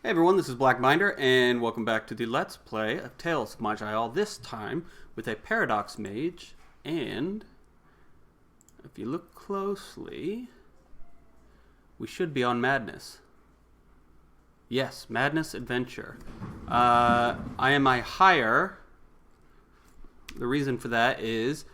Hey everyone, this is Black Minder, and welcome back to the Let's Play of Tales of Maj'eyal, this time with a Paradox Mage, and if you look closely, we should be on Madness. Yes, Madness Adventure. I am a higher. The reason for that is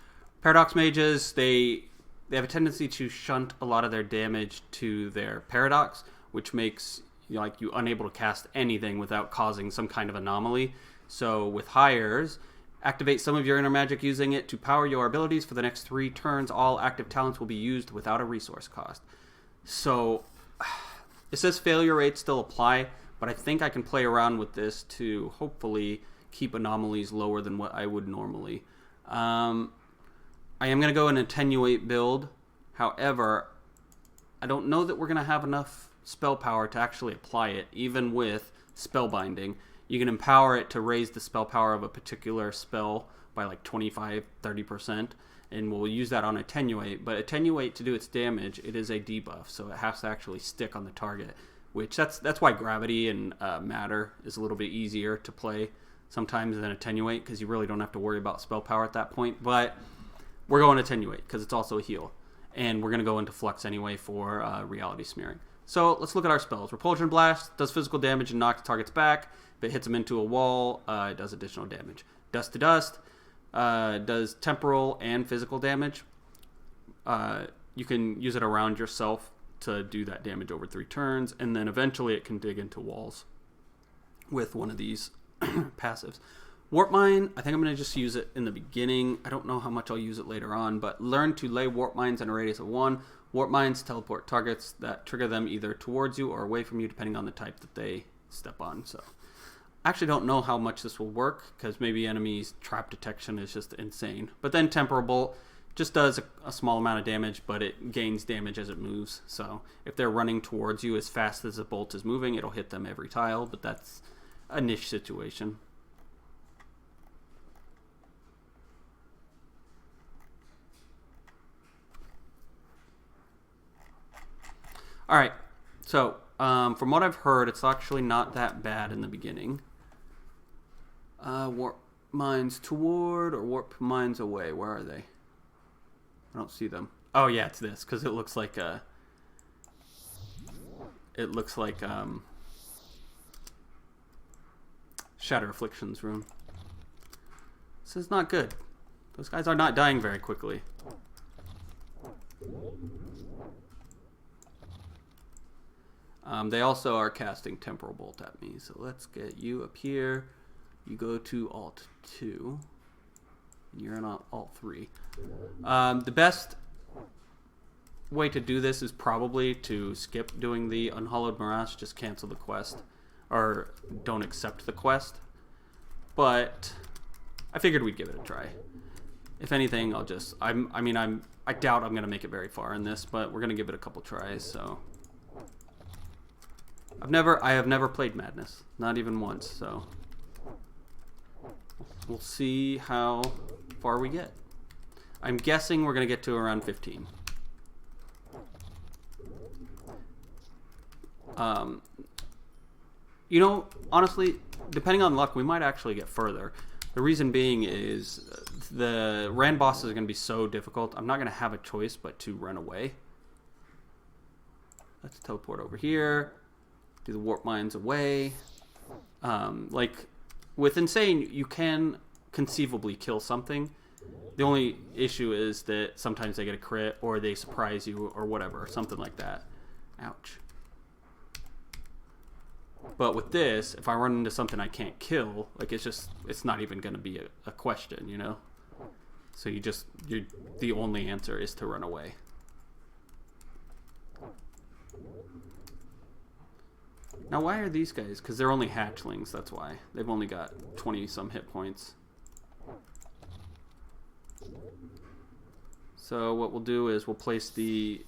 Paradox Mages, they have a tendency to shunt a lot of their damage to their Paradox, which makes you unable to cast anything without causing some kind of anomaly. So with hires, activate some of your inner magic using it to power your abilities for the next 3 turns. All active talents will be used without a resource cost. So it says failure rates still apply, but I think I can play around with this to hopefully keep anomalies lower than what I would normally. I am going to go an attenuate build. However, I don't know that we're going to have enough spell power to actually apply it. Even with spellbinding, you can empower it to raise the spell power of a particular spell by like 25-30%, and we'll use that on attenuate. But attenuate, to do its damage, it is a debuff, so it has to actually stick on the target, which that's why gravity and matter is a little bit easier to play sometimes than attenuate, because you really don't have to worry about spell power at that point. But we're going attenuate because it's also a heal, and we're going to go into flux anyway for reality smearing. So let's look at our spells. Repulsion Blast does physical damage and knocks targets back. If it hits them into a wall, it does additional damage. Dust to Dust does temporal and physical damage. You can use it around yourself to do that damage over 3 turns, and then eventually it can dig into walls with one of these passives. Warp Mine, I think I'm going to just use it in the beginning. I don't know how much I'll use it later on, but learn to lay Warp Mines in a radius of 1. Warp Mines teleport targets that trigger them either towards you or away from you, depending on the type that they step on. So I actually don't know how much this will work, because maybe enemies' trap detection is just insane. But then Temporal Bolt just does a small amount of damage, but it gains damage as it moves. So if they're running towards you as fast as the bolt is moving, it'll hit them every tile, but that's a niche situation. Alright, so from what I've heard, it's actually not that bad in the beginning. Warp Mines toward or Warp Mines away? Where are they? I don't see them. Oh yeah, it's this, because it looks like Shatter Affliction's room. This is not good. Those guys are not dying very quickly. They also are casting Temporal Bolt at me, so let's get you up here. You go to Alt 2, and you're in Alt 3. The best way to do this is probably to skip doing the Unhallowed Morass, just cancel the quest, or don't accept the quest. But I figured we'd give it a try. If anything, I doubt I'm gonna make it very far in this, but we're gonna give it a couple tries. So I have never played Madness, not even once, so we'll see how far we get. I'm guessing we're going to get to around 15. Honestly, depending on luck, we might actually get further. The reason being is the Rand bosses are going to be so difficult, I'm not going to have a choice but to run away. Let's teleport over here. Do the Warp Mines away. Like with Insane, you can conceivably kill something. The only issue is that sometimes they get a crit or they surprise you or whatever, something like that. Ouch. But with this, if I run into something I can't kill, like it's not even going to be a question, you know? So the only answer is to run away. Now, why are these guys? Because they're only hatchlings, that's why. They've only got 20-some hit points. So what we'll do is we'll place the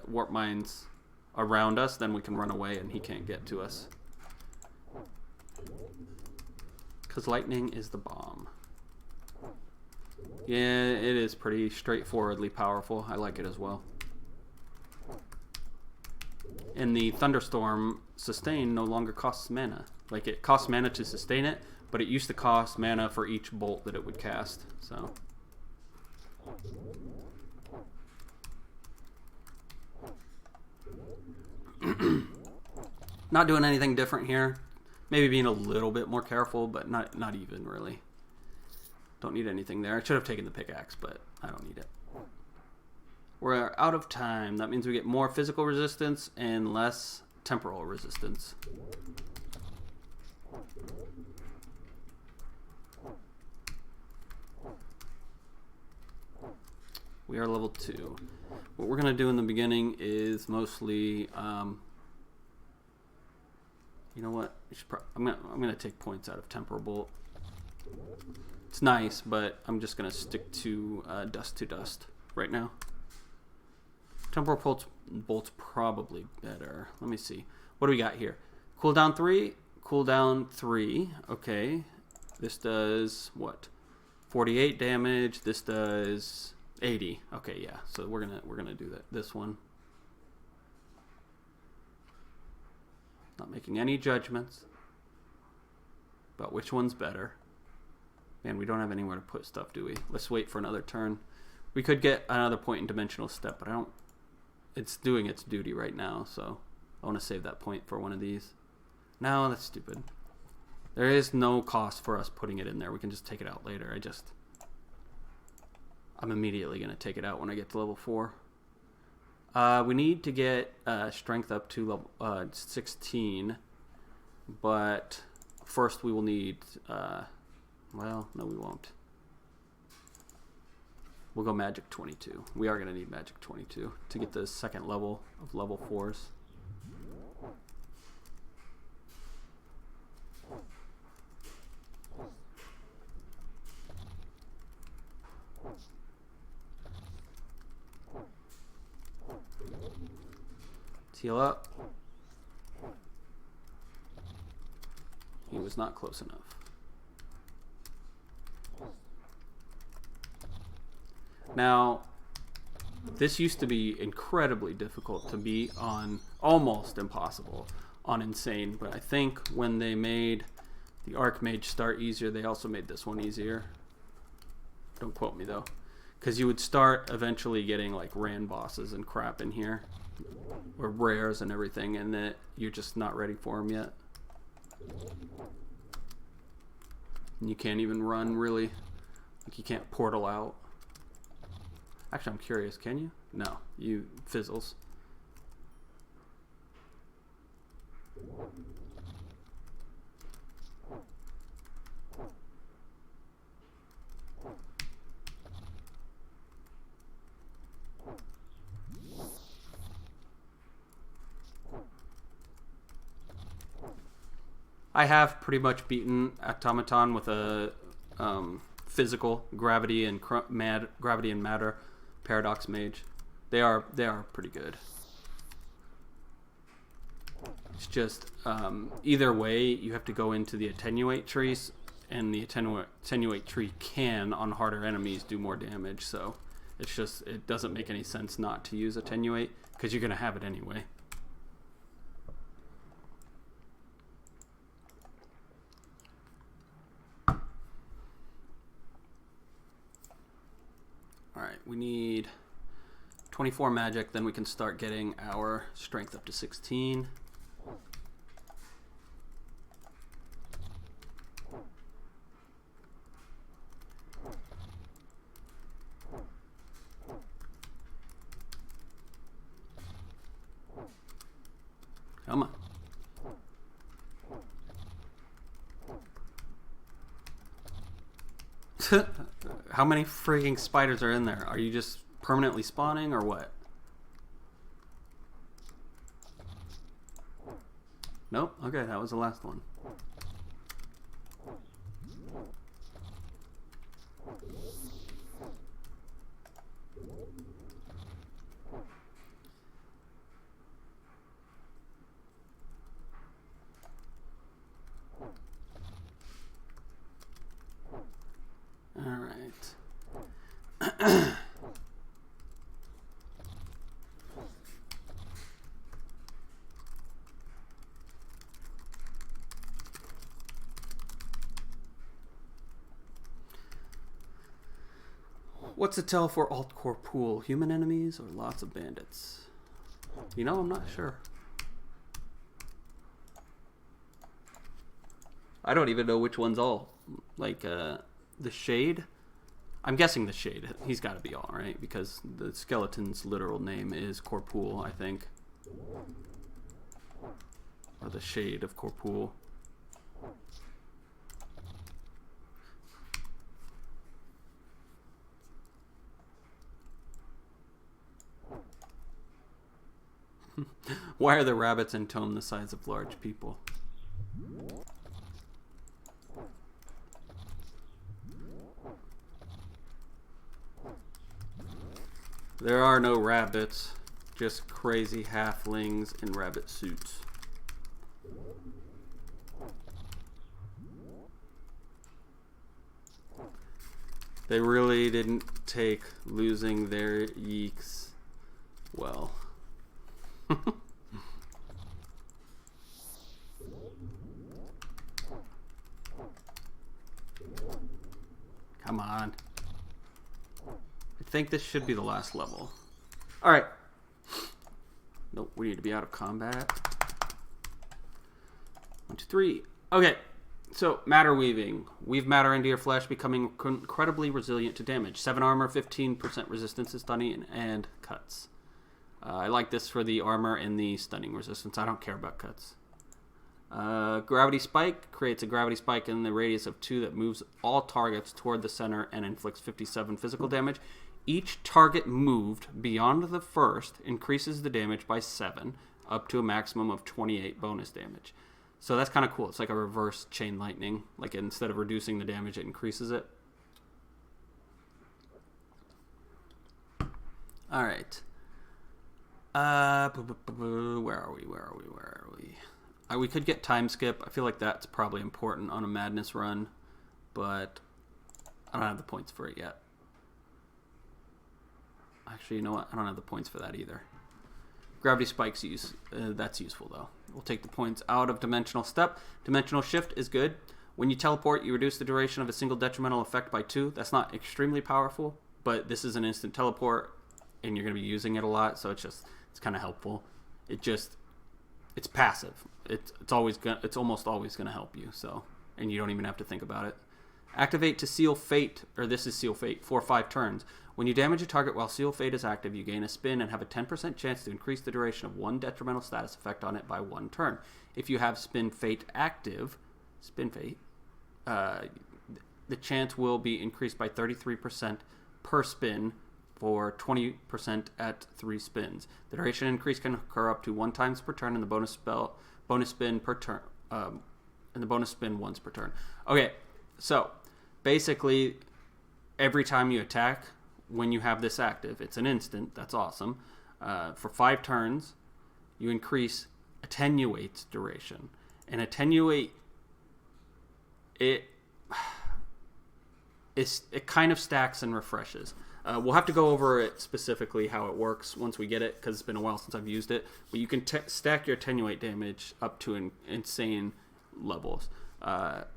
Warp Mines around us, then we can run away and he can't get to us. Because lightning is the bomb. Yeah, it is pretty straightforwardly powerful. I like it as well. And the Thunderstorm sustain no longer costs mana. Like, it costs mana to sustain it, but it used to cost mana for each bolt that it would cast. So not doing anything different here. Maybe being a little bit more careful, but not even really. Don't need anything there. I should have taken the pickaxe, but I don't need it. We're out of time. That means we get more physical resistance and less temporal resistance. We are level 2. What we're going to do in the beginning is mostly... you know what? I'm gonna take points out of Temporal Bolt. It's nice, but I'm just gonna stick to Dust right now. Temporal Bolt's probably better. Let me see. What do we got here? Cooldown 3. Cooldown 3. Okay. This does what? 48 damage. This does 80. Okay, yeah. So we're gonna do that. This one. Not making any judgments about which one's better. Man, we don't have anywhere to put stuff, do we? Let's wait for another turn. We could get another point in Dimensional Step, but I don't... It's doing its duty right now, so I want to save that point for one of these. No, that's stupid. There is no cost for us putting it in there. We can just take it out later. I'm immediately going to take it out when I get to level 4. We need to get strength up to level 16, but first we will need, well, no we won't. We'll go Magic 22. We are going to need Magic 22 to get the second level of level 4s. Heal up. He was not close enough. Now, this used to be incredibly difficult to beat on, almost impossible on Insane, but I think when they made the Archmage start easier, they also made this one easier. Don't quote me though. Because you would start eventually getting like Rand bosses and crap in here. Or rares and everything, and that you're just not ready for them yet. And you can't even run, really. Like, you can't portal out. Actually, I'm curious, can you? No, you fizzles. I have pretty much beaten Automaton with a physical gravity and matter Paradox Mage. They are pretty good. It's just either way, you have to go into the Attenuate trees, and the Attenuate tree can on harder enemies do more damage. So it's just, it doesn't make any sense not to use Attenuate because you're gonna have it anyway. Alright, we need 24 magic, then we can start getting our strength up to 16. Come on. How many freaking spiders are in there? Are you just permanently spawning or what? Nope. Okay, that was the last one. What's the tell for alt-core pool? Human enemies or lots of bandits? You know, I'm not sure. I don't even know which one's all. Like, the Shade? I'm guessing the Shade. He's got to be all, right? Because the skeleton's literal name is Corpool, I think. Or the Shade of Corpool. Why are the rabbits in Tome the size of large people? There are no rabbits, just crazy halflings in rabbit suits. They really didn't take losing their yeeks well. Come on. I think this should be the last level. Alright. Nope, we need to be out of combat. 1, 2, 3. Okay. So, matter weaving. Weave matter into your flesh, becoming incredibly resilient to damage. 7 armor, 15% resistance to stunning, and cuts. I like this for the armor and the stunning resistance. I don't care about cuts. Gravity Spike creates a gravity spike in the radius of 2 that moves all targets toward the center and inflicts 57 physical damage. Each target moved beyond the first increases the damage by 7, up to a maximum of 28 bonus damage. So that's kind of cool. It's like a reverse chain lightning. Like instead of reducing the damage, it increases it. All right. Where are we? We could get time skip. I feel like that's probably important on a madness run, but I don't have the points for it yet. Actually, you know what? I don't have the points for that either. Gravity spikes that's useful though. We'll take the points out of dimensional step. Dimensional shift is good. When you teleport, you reduce the duration of a single detrimental effect by 2. That's not extremely powerful, but this is an instant teleport, and you're going to be using it a lot, so it's kind of helpful. It's passive. It's almost always going to help you. So, and you don't even have to think about it. Activate to seal fate, or this is seal fate for 5 turns. When you damage a target while seal fate is active, you gain a spin and have a 10% chance to increase the duration of 1 detrimental status effect on it by 1 turn. If you have spin fate active, the chance will be increased by 33% per spin for 20% at 3 spins. The duration increase can occur up to 1 times per turn, and the bonus spin per turn, and the bonus spin once per turn. Okay, so basically, every time you attack, when you have this active, it's an instant. That's awesome. For 5 turns, you increase attenuate's duration, and attenuate it kind of stacks and refreshes. We'll have to go over it specifically how it works once we get it, because it's been a while since I've used it. But you can stack your attenuate damage up to insane levels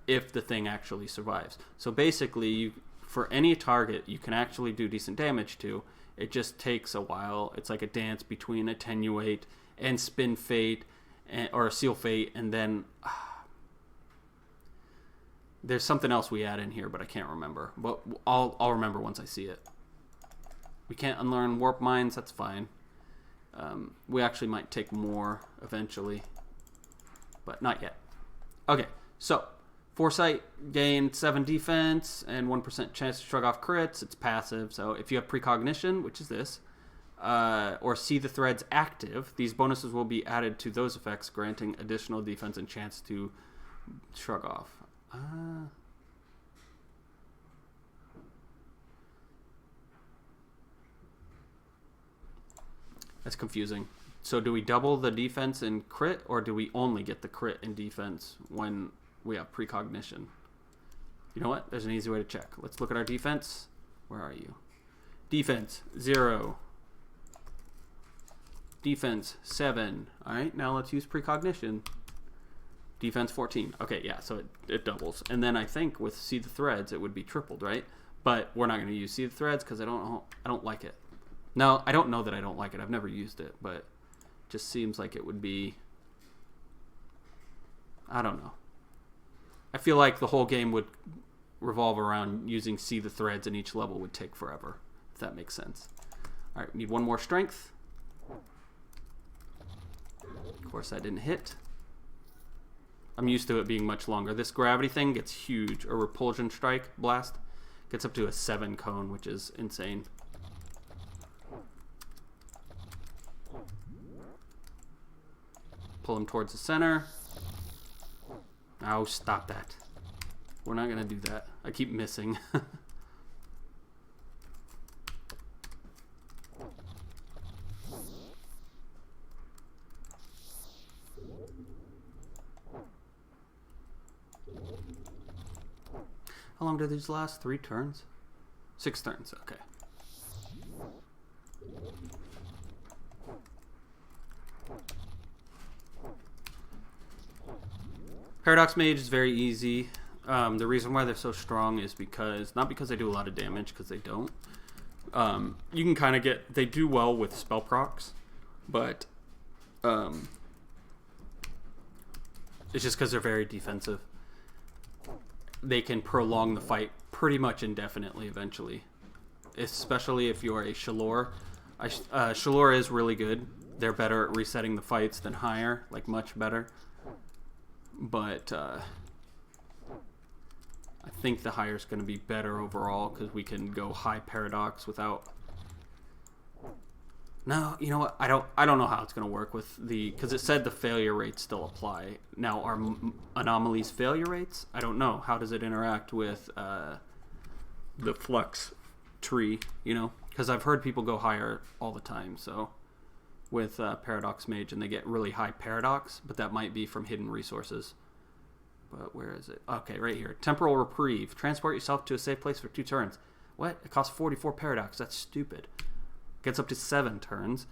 if the thing actually survives. So basically, for any target you can actually do decent damage to. It just takes a while. It's like a dance between attenuate and spin fate, or seal fate, and then there's something else we add in here, but I can't remember. But I'll remember once I see it. We can't unlearn warp mines. That's fine. We actually might take more eventually, but not yet. Okay, so Foresight, gain 7 defense and 1% chance to shrug off crits. It's passive, so if you have Precognition, which is this, or See the Threads active, these bonuses will be added to those effects, granting additional defense and chance to shrug off. That's confusing. So do we double the defense and crit, or do we only get the crit and defense when we have Precognition? You know what? There's an easy way to check. Let's look at our defense. Where are you? Defense 0. Defense 7. All right, now let's use Precognition. Defense 14. Okay, yeah, so it doubles. And then I think with See the Threads, it would be tripled, right? But we're not going to use See the Threads because I don't like it. No, I don't know that I don't like it. I've never used it, but it just seems like it would be... I don't know. I feel like the whole game would revolve around using See the Threads, and each level would take forever, if that makes sense. All right, we need one more strength. Of course, that didn't hit. I'm used to it being much longer. This gravity thing gets huge. A repulsion strike blast gets up to a 7 cone, which is insane. Pull him towards the center. Oh, stop that. We're not going to do that. I keep missing. How long do these last? 3 turns? 6 turns, okay. Paradox Mage is very easy. The reason why they're so strong is because, not because they do a lot of damage, because they don't. You can kind of get, they do well with spell procs, but it's just because they're very defensive. They can prolong the fight pretty much indefinitely eventually, especially if you're a Shalor. Shalor is really good. They're better at resetting the fights than Higher, like much better. But I think the Higher is going to be better overall because we can go high Paradox without... No, you know what? I don't know how it's going to work with the... Because it said the failure rates still apply. Now, are anomalies failure rates? I don't know. How does it interact with the flux tree, you know? Because I've heard people go higher all the time, so... With Paradox Mage, and they get really high Paradox, but that might be from hidden resources. But where is it? Okay, right here. Temporal Reprieve. Transport yourself to a safe place for 2 turns. What? It costs 44 Paradox. That's stupid. Gets up to 7 turns.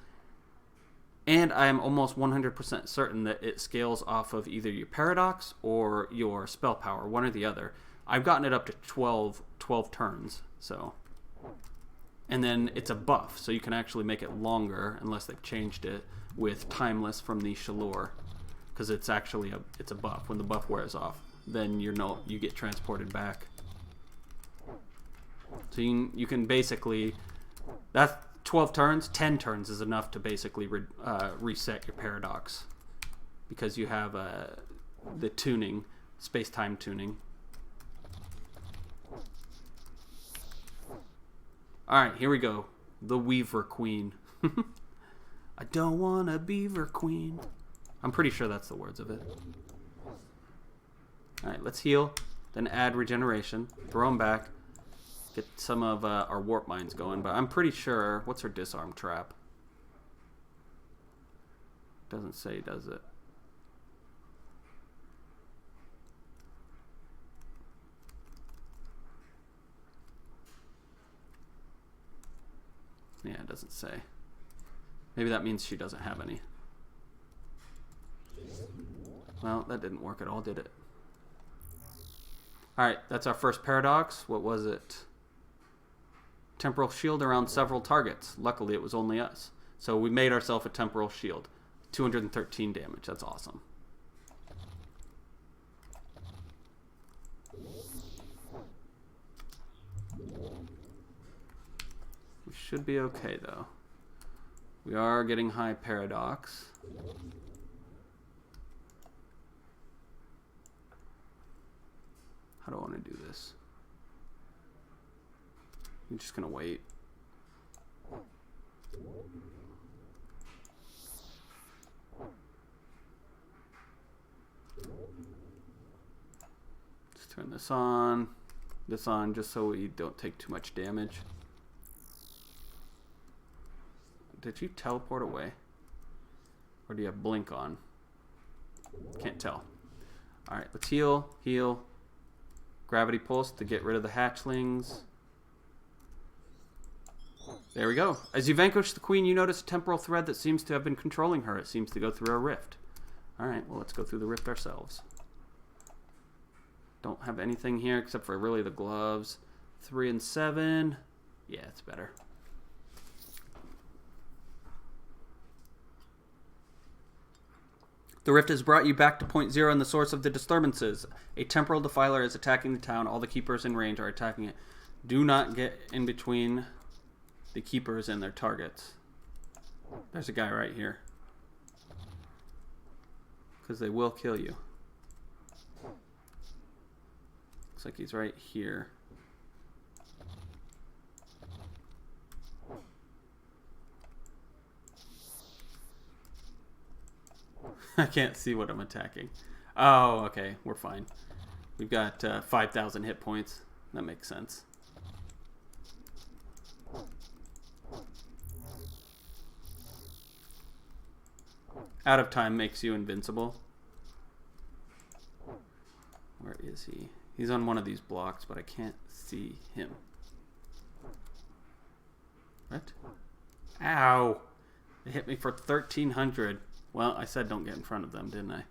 And I am almost 100% certain that it scales off of either your Paradox or your spell power, one or the other. I've gotten it up to 12 turns, so... And then it's a buff, so you can actually make it longer, unless they've changed it, with Timeless from the Shalor. Because it's actually a buff. When the buff wears off, then you get transported back. So you can basically... That's 12 turns. 10 turns is enough to basically reset your Paradox. Because you have the tuning, space-time tuning. Alright, here we go. The Weaver Queen. I don't want a beaver queen. I'm pretty sure that's the words of it. Alright, let's heal. Then add regeneration. Throw them back. Get some of our warp mines going. But I'm pretty sure... What's her disarm trap? Doesn't say, does it? Yeah, it doesn't say. Maybe that means she doesn't have any. Well, that didn't work at all, did it? Alright, that's our first Paradox. What was it? Temporal Shield around several targets. Luckily, it was only us. So we made ourselves a Temporal Shield. 213 damage. That's awesome. Should be okay though. We are getting high Paradox. How do I want to do this? I'm just gonna wait. Let's turn this on just so we don't take too much damage. Did you teleport away? Or do you have blink on? Can't tell. Alright, let's heal. Heal. Gravity pulse to get rid of the hatchlings. There we go. As you vanquish the queen, you notice a temporal thread that seems to have been controlling her. It seems to go through a rift. Alright, well, let's go through the rift ourselves. Don't have anything here except for really the gloves. 3 and 7. Yeah, it's better. The rift has brought you back to point 0 and the source of the disturbances. A temporal defiler is attacking the town. All the keepers in range are attacking it. Do not get in between the keepers and their targets. There's a guy right here. Because they will kill you. Looks like he's right here. I can't see what I'm attacking. Oh, okay. We're fine. We've got 5,000 hit points. That makes sense. Out of time makes you invincible. Where is he? He's on one of these blocks, but I can't see him. What? Ow! They hit me for 1,300. Well, I said don't get in front of them, didn't I?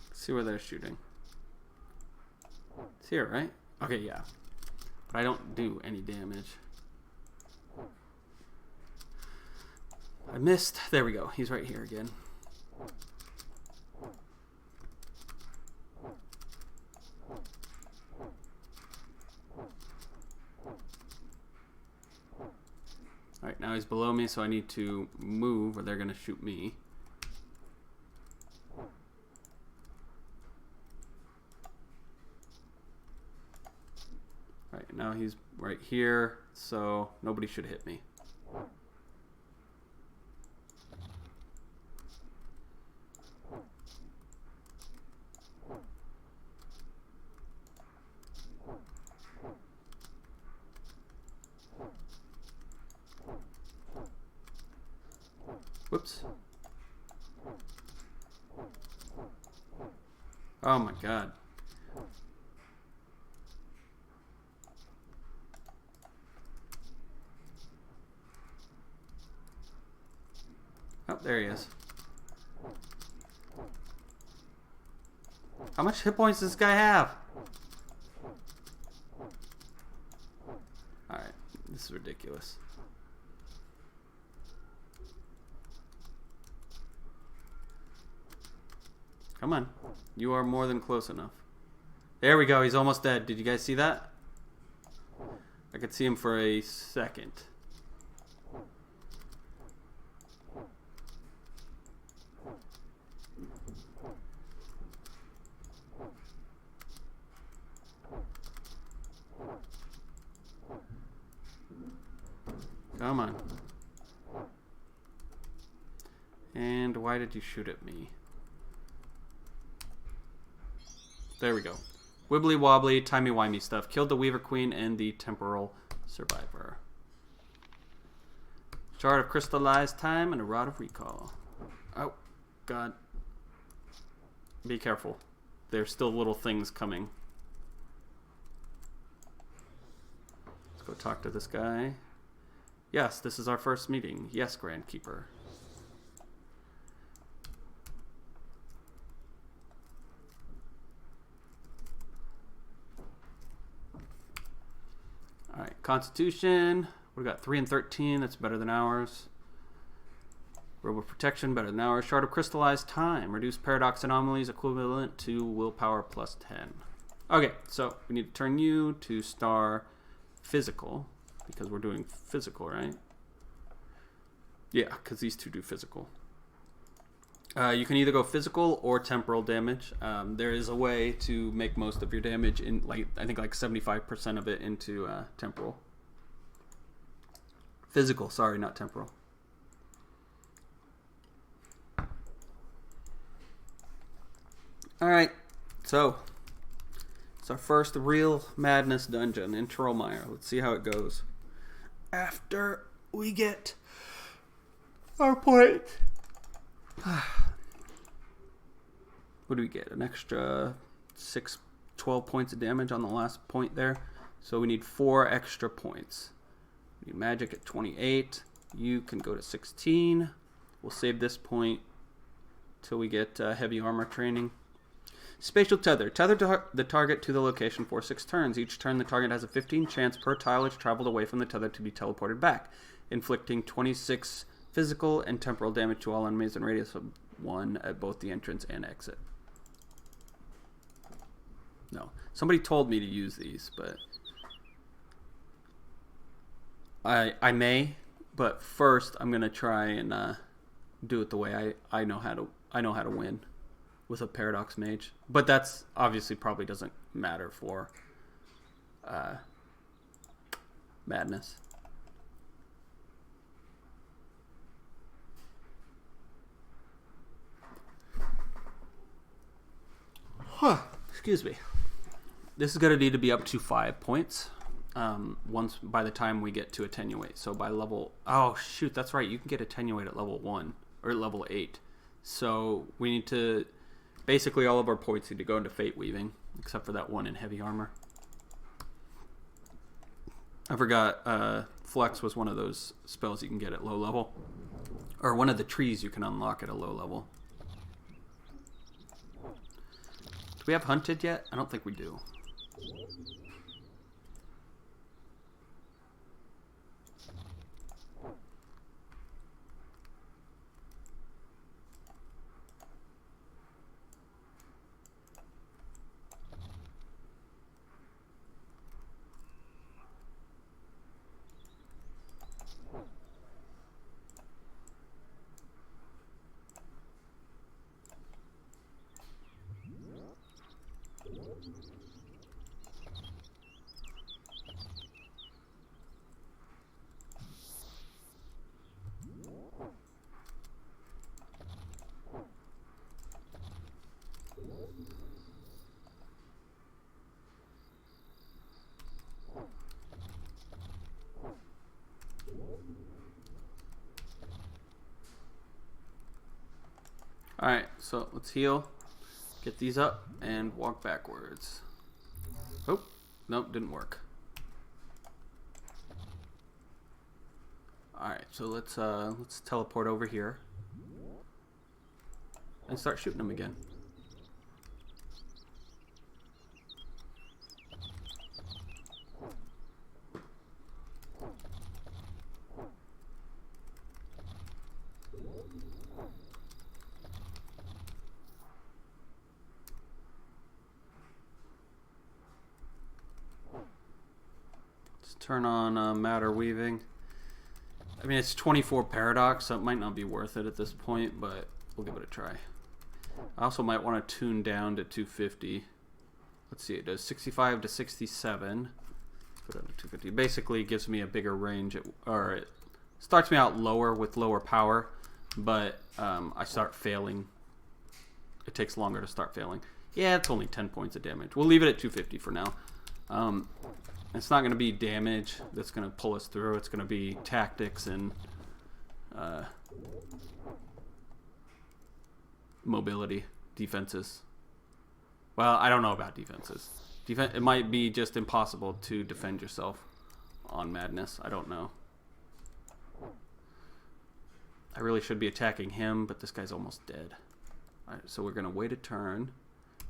Let's see where they're shooting. It's here, right? Okay, yeah. But I don't do any damage. I missed. There we go. He's right here again. Alright, now he's below me, so I need to move or they're going to shoot me. Alright, now he's right here, so nobody should hit me. Whoops. Oh my god. Oh, there he is. How much hit points does this guy have? Alright, this is ridiculous. Come on. You are more than close enough. There we go. He's almost dead. Did you guys see that? I could see him for a second. Come on. And why did you shoot at me? There we go. Wibbly wobbly, timey wimey stuff. Killed the Weaver Queen and the Temporal Survivor. Shard of Crystallized Time and a Rod of Recall. Oh, God. Be careful. There's still little things coming. Let's go talk to this guy. Yes, this is our first meeting. Yes, Grand Keeper. Alright, Constitution. We got 3 and 13. That's better than ours. Robe of Protection, better than ours. Shard of Crystallized Time. Reduce Paradox Anomalies equivalent to Willpower plus 10. Okay, so we need to turn you to Star Physical. Because we're doing physical, right? Yeah, because these two do physical. You can either go physical or temporal damage. There is a way to make most of your damage in, like, I think like 75% of it into temporal. Physical, sorry, not temporal. Alright, so it's our first real madness dungeon in Trollmire. Let's see how it goes. After we get our point. What do we get? An extra 12 points of damage on the last point there. So we need 4 extra points. We need magic at 28. You can go to 16. We'll save this point till we get heavy armor training. Spatial tether. Tether the target to the location for 6 turns. Each turn, the target has a 15 chance per tile it's traveled away from the tether to be teleported back, inflicting 26 physical and temporal damage to all enemies in radius of 1 at both the entrance and exit. No. Somebody told me to use these, but I may, but first I'm gonna try and do it the way I know how to win with a Paradox Mage. But that's obviously probably doesn't matter for Madness. Excuse me. This is going to need to be up to 5 points once by the time we get to Attenuate. So by level... Oh, shoot, that's right. You can get Attenuate at level 1 or level 8. So we need to... Basically, all of our points need to go into Fate Weaving, except for that one in Heavy Armor. I forgot Flex was one of those spells you can get at low level. Or one of the trees you can unlock at a low level. Do we have Hunted yet? I don't think we do. Alright, so let's heal, get these up, and walk backwards. Oh, nope, didn't work. Alright, so let's teleport over here and start shooting them again. Turn on Matter Weaving. I mean, it's 24 Paradox, so it might not be worth it at this point, but we'll give it a try. I also might want to tune down to 250. Let's see, it does 65 to 67. Put it on 250. Basically, it gives me a bigger range, or it starts me out lower with lower power, but I start failing. It takes longer to start failing. Yeah, it's only 10 points of damage. We'll leave it at 250 for now. It's not going to be damage that's going to pull us through. It's going to be tactics and mobility, defenses. Well, I don't know about defenses. It might be just impossible to defend yourself on Madness. I don't know. I really should be attacking him, but this guy's almost dead. All right, so we're going to wait a turn,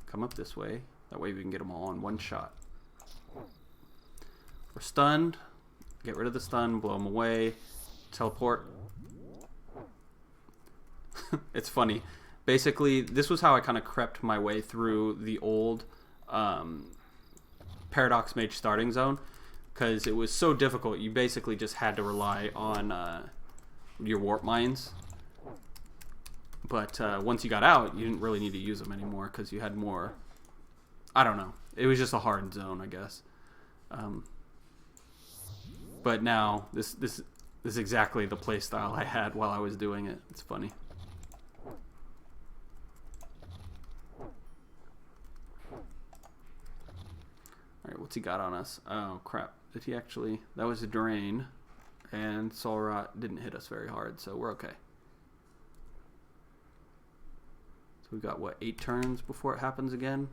come up this way. That way we can get them all in one shot. We're stunned. Get rid of the stun, blow them away, teleport. It's funny. Basically, this was how I kind of crept my way through the old Paradox Mage starting zone, because it was so difficult. You basically just had to rely on your warp mines. But once you got out, you didn't really need to use them anymore because you had more. I don't know. It was just a hard zone, I guess. But now, this is exactly the play style I had while I was doing it. It's funny. Alright, what's he got on us? Oh, crap. Did he actually... That was a drain. And Soul Rot didn't hit us very hard, so we're okay. So we've got, what, 8 turns before it happens again?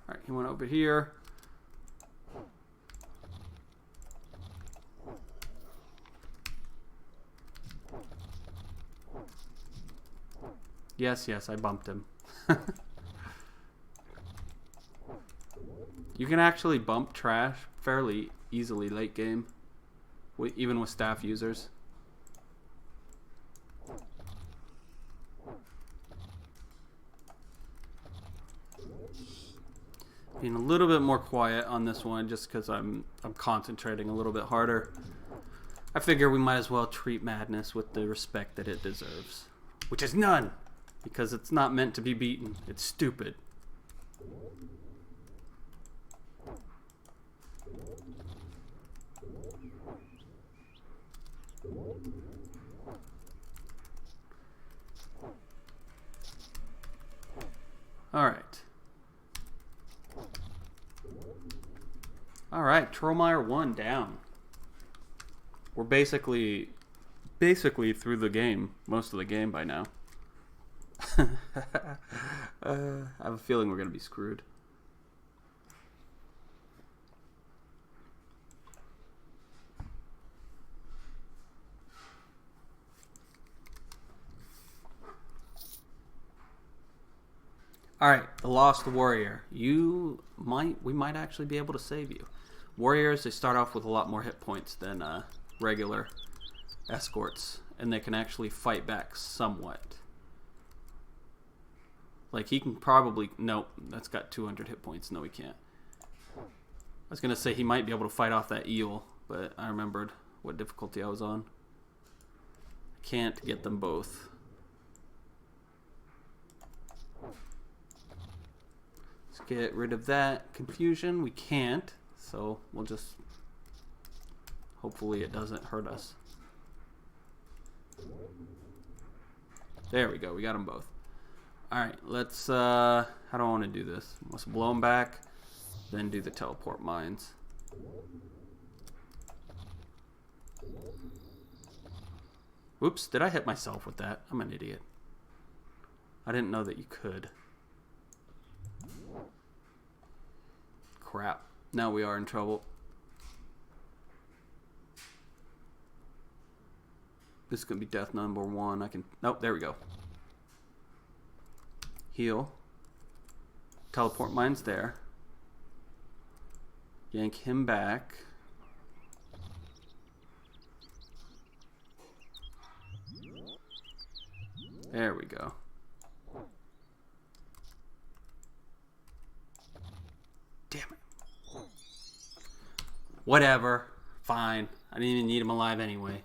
Alright, he went over here. Yes, I bumped him. You can actually bump trash fairly easily late game, even with staff users. Being a little bit more quiet on this one just because I'm concentrating a little bit harder. I figure we might as well treat Madness with the respect that it deserves, which is none, because it's not meant to be beaten. It's stupid. All right, Trollmeyer 1 down. We're basically through the game, most of the game by now. I have a feeling we're going to be screwed. All right, the Lost Warrior. We might actually be able to save you. Warriors, they start off with a lot more hit points than regular escorts, and they can actually fight back somewhat. Like he can probably, nope, that's got 200 hit points. No, he can't. I was gonna say he might be able to fight off that eel, but I remembered what difficulty I was on. Can't get them both. Let's get rid of that confusion. We can't, so we'll just, hopefully it doesn't hurt us. There we go, we got them both. Alright, let's, how do I want to do this? Let's blow them back, then do the teleport mines. Whoops, did I hit myself with that? I'm an idiot. I didn't know that you could. Crap. Now we are in trouble. This is going to be death number 1. I can... Nope, there we go. Heal. Teleport mine's there. Yank him back. There we go. Damn it. Whatever. Fine. I didn't even need him alive anyway.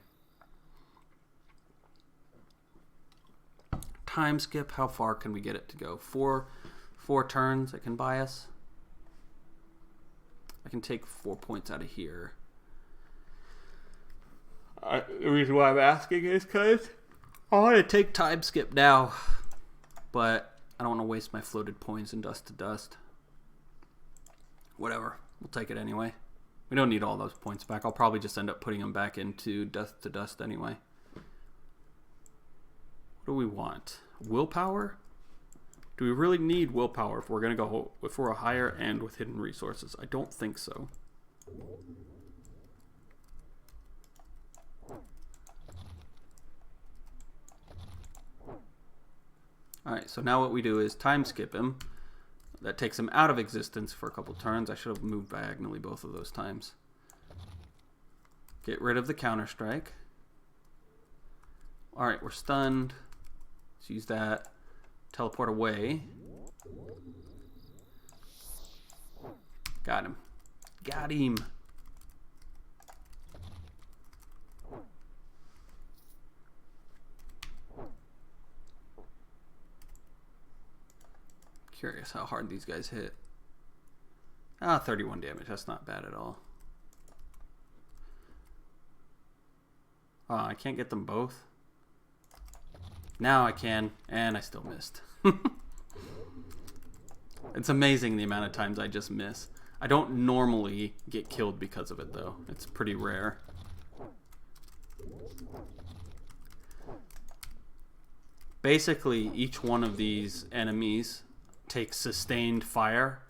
Time skip. How far can we get it to go? Four turns it can buy us. I can take 4 points out of here. The reason why I'm asking is because I want to take time skip now, but I don't want to waste my floated points in dust to dust. Whatever. We'll take it anyway. We don't need all those points back. I'll probably just end up putting them back into dust to dust anyway. What do we want? Willpower? Do we really need willpower if we're going to go for a higher end with hidden resources? I don't think so. Alright, so now what we do is time skip him. That takes him out of existence for a couple turns. I should have moved diagonally both of those times. Get rid of the counter strike. Alright, we're stunned. Let's use that. Teleport away. Got him. Got him. Curious how hard these guys hit. 31 damage. That's not bad at all. I can't get them both. Now I can, and I still missed. It's amazing the amount of times I just miss. I don't normally get killed because of it, though. It's pretty rare. Basically, each one of these enemies takes sustained fire,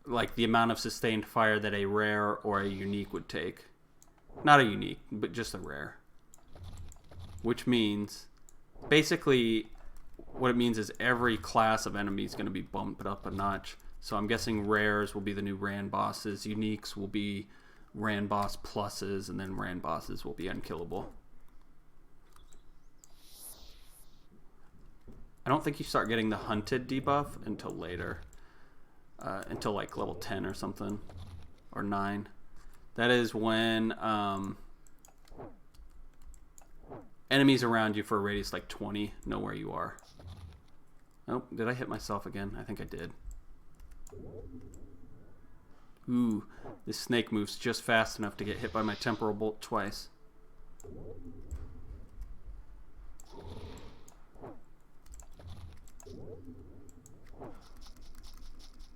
like the amount of sustained fire that a rare or a unique would take. Not a unique, but just a rare. Which means, basically, what it means is every class of enemy is going to be bumped up a notch. So I'm guessing rares will be the new Rand bosses, uniques will be Rand boss pluses, and then Rand bosses will be unkillable. I don't think you start getting the hunted debuff until later. Until like level 10 or something. Or 9. That is when enemies around you for a radius like 20 know where you are. Oh, did I hit myself again? I think I did. Ooh, this snake moves just fast enough to get hit by my temporal bolt twice.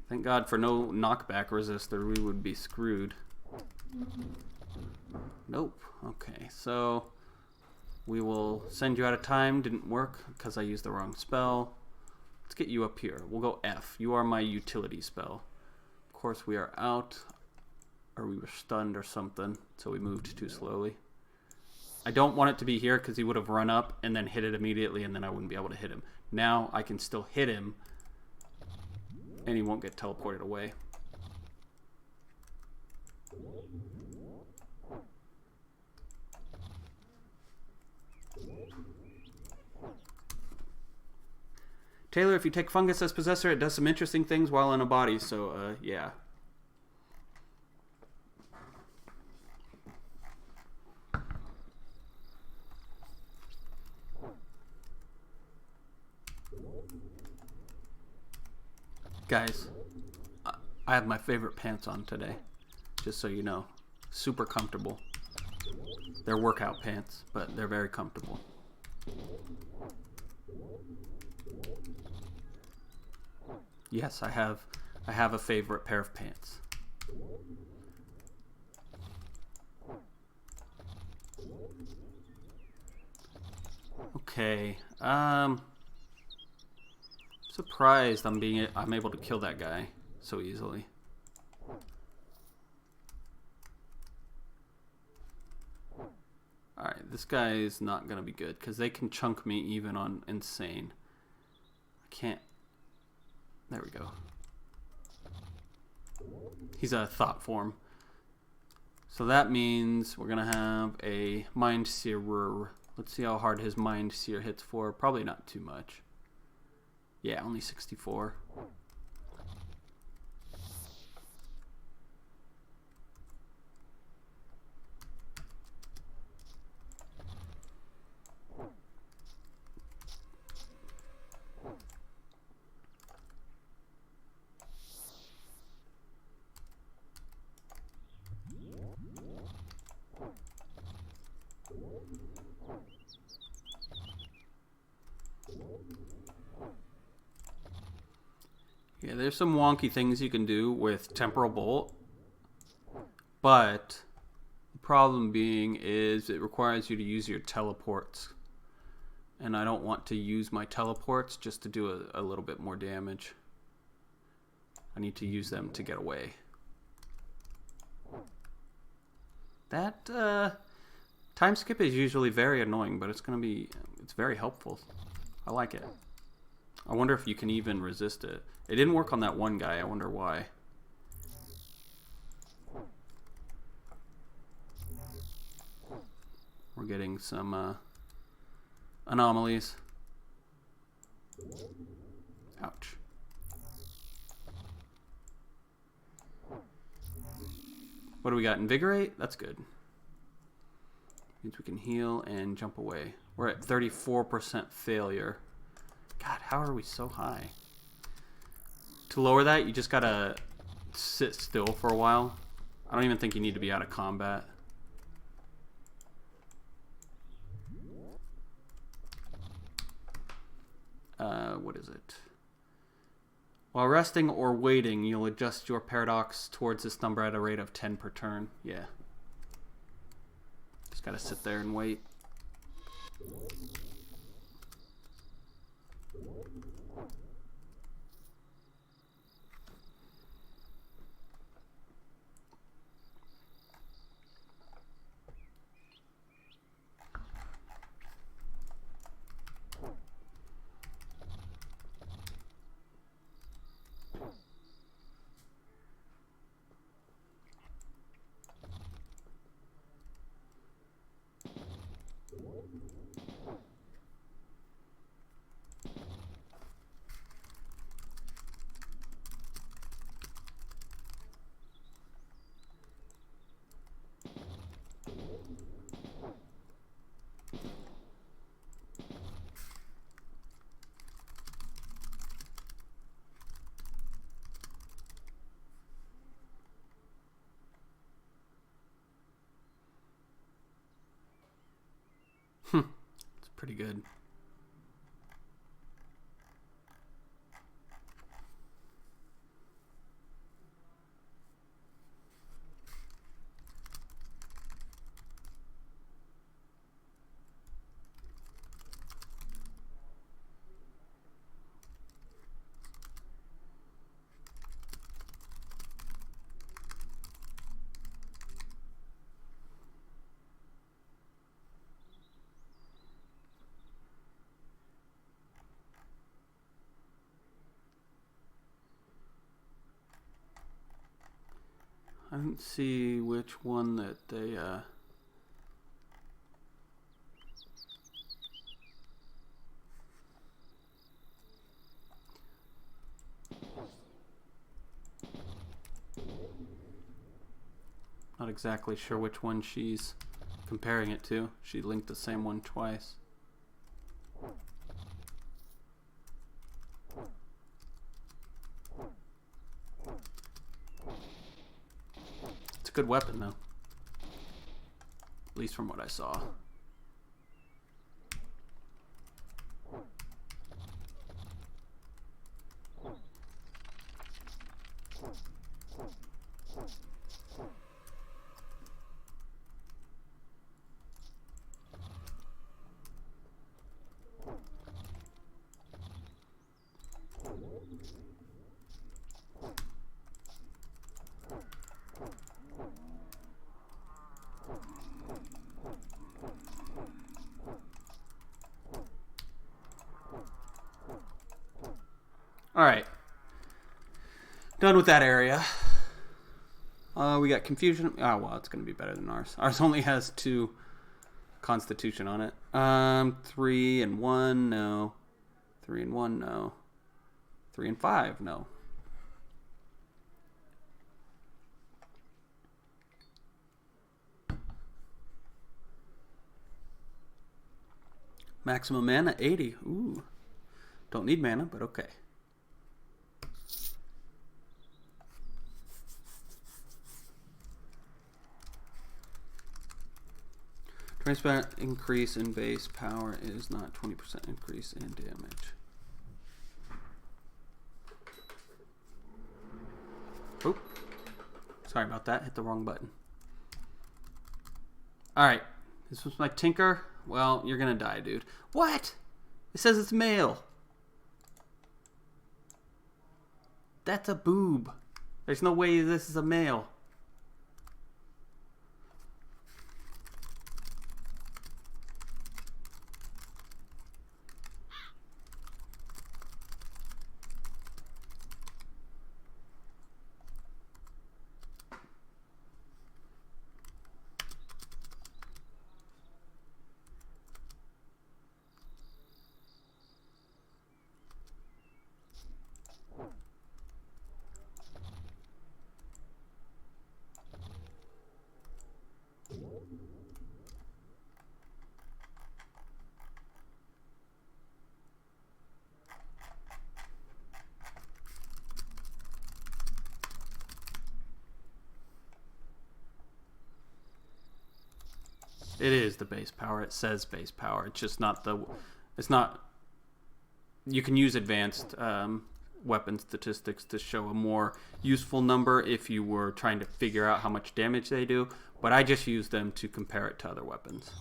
Thank God for no knockback resistor, we would be screwed. Nope. Okay, so we will send you out of time. Didn't work because I used the wrong spell. Let's get you up here. We'll go F. You are my utility spell. Of course, we are out, or we were stunned or something, so we moved too slowly. I don't want it to be here because he would have run up and then hit it immediately, and then I wouldn't be able to hit him. Now I can still hit him, and he won't get teleported away. Taylor, if you take fungus as possessor, it does some interesting things while in a body, so, yeah. Guys, I have my favorite pants on today, just so you know. Super comfortable. They're workout pants, but they're very comfortable. Yes, I have a favorite pair of pants. Okay. Surprised I'm able to kill that guy so easily. Alright, this guy is not gonna be good because they can chunk me even on insane. I can't. There we go. He's a thought form. So that means we're gonna have a Mind Searer. Let's see how hard his Mind Seer hits for. Probably not too much. Yeah, only 64. Yeah, there's some wonky things you can do with Temporal Bolt, but the problem being is it requires you to use your teleports, and I don't want to use my teleports just to do a little bit more damage. I need to use them to get away. That time skip is usually very annoying, but it's very helpful. I like it. I wonder if you can even resist it. It didn't work on that one guy. I wonder why. We're getting some anomalies. Ouch. What do we got? Invigorate? That's good. Means we can heal and jump away. We're at 34% failure. God, how are we so high? To lower that, you just gotta sit still for a while. I don't even think you need to be out of combat. What is it? While resting or waiting, you'll adjust your paradox towards this number at a rate of 10 per turn. Yeah. Just gotta sit there and wait. pretty good. I didn't see which one that they not exactly sure which one she's comparing it to. She linked the same one twice. It's a good weapon though. At least from what I saw. Alright. Done with that area. We got confusion. Oh, well, it's going to be better than ours. Ours only has 2 constitution on it. 3 and 1, no. 3 and 1, no. 3 and 5, no. Maximum mana, 80. Ooh. Don't need mana, but okay. Transparent increase in base power is not 20% increase in damage. Oop. Sorry about that. Hit the wrong button. Alright. This was my Tinker. Well, you're gonna die, dude. What? It says it's male. That's a boob. There's no way this is a male. It is the base power. It says base power. It's just not the... It's not... You can use advanced weapon statistics to show a more useful number if you were trying to figure out how much damage they do. But I just use them to compare it to other weapons.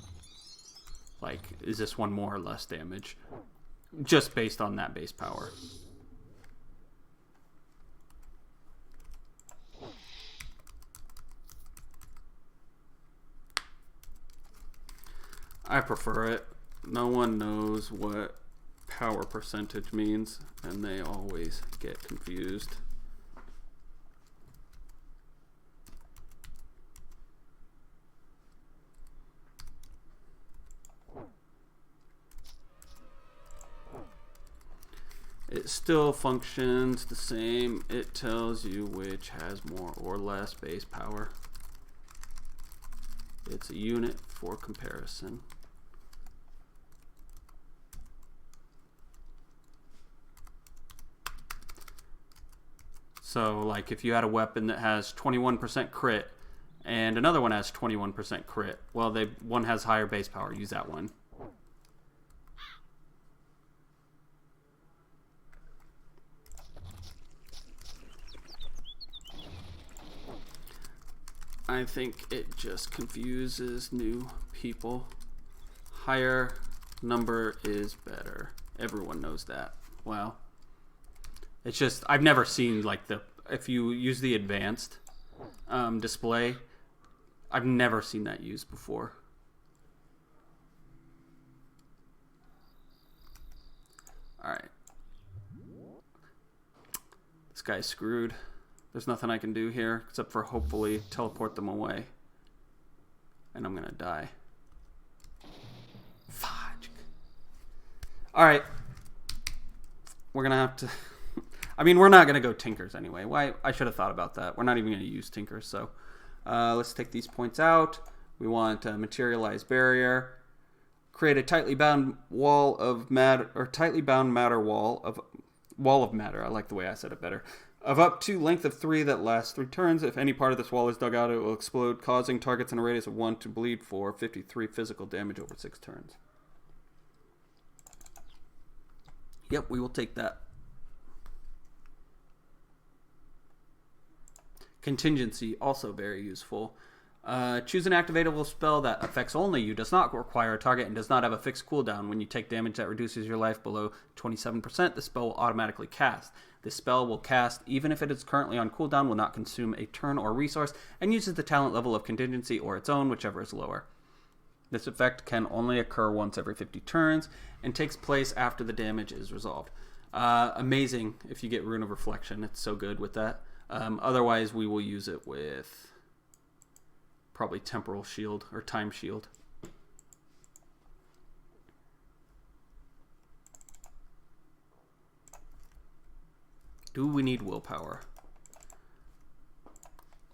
Like, is this one more or less damage? Just based on that base power. I prefer it. No one knows what power percentage means, and they always get confused. It still functions the same. It tells you which has more or less base power. It's a unit for comparison. So, like, if you had a weapon that has 21% crit and another one has 21% crit, well, one has higher base power. Use that one. I think it just confuses new people. Higher number is better. Everyone knows that. Well, it's just, I've never seen like if you use the advanced display, I've never seen that used before. Alright. This guy's screwed. There's nothing I can do here except for hopefully teleport them away. And I'm gonna die. Fudge. Alright. We're gonna have to... I mean, we're not gonna go Tinkers anyway. Why? I should have thought about that. We're not even gonna use Tinkers, so... let's take these points out. We want a materialized barrier. Create a tightly bound wall of matter, or tightly bound matter wall of matter. I like the way I said it better. Of up to length of 3 that lasts 3 turns. If any part of this wall is dug out, it will explode, causing targets in a radius of 1 to bleed for 53 physical damage over 6 turns. Yep, we will take that. Contingency, also very useful. Choose an activatable spell that affects only you, does not require a target, and does not have a fixed cooldown. When you take damage that reduces your life below 27%, the spell will automatically cast. This spell will cast even if it is currently on cooldown, will not consume a turn or resource, and uses the talent level of Contingency or its own, whichever is lower. This effect can only occur once every 50 turns, and takes place after the damage is resolved. Amazing if you get Rune of Reflection. It's so good with that. Otherwise, we will use it with probably Temporal Shield or Time Shield. Do we need willpower?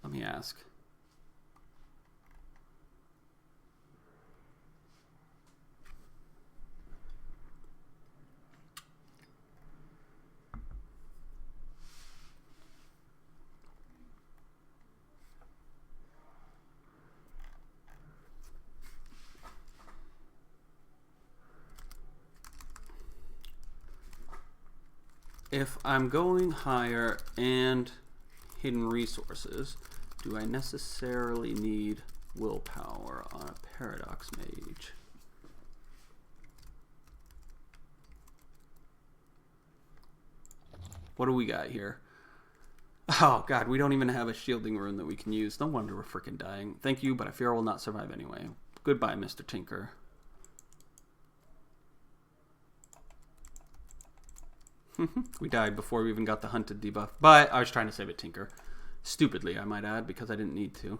Let me ask. If I'm going higher and hidden resources, do I necessarily need willpower on a Paradox Mage? What do we got here? Oh god, we don't even have a shielding rune that we can use. No wonder we're freaking dying. Thank you, but I fear I will not survive anyway. Goodbye, Mr. Tinker. We died before we even got the hunted debuff. But I was trying to save it, Tinker. Stupidly, I might add, because I didn't need to.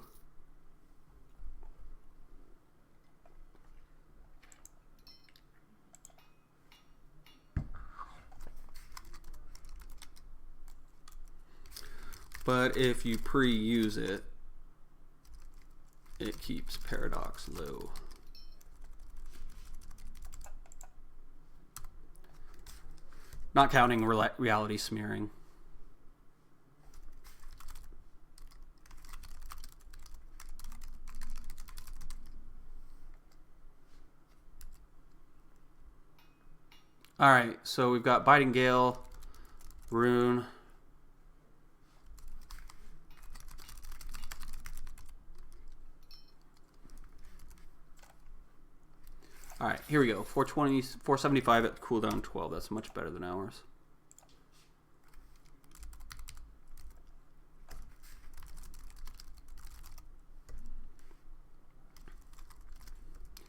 But if you pre-use it, it keeps Paradox low. Not counting reality smearing. Alright, so we've got Biting Gale, Rune. Alright, here we go. 420, 475 at cooldown 12. That's much better than ours.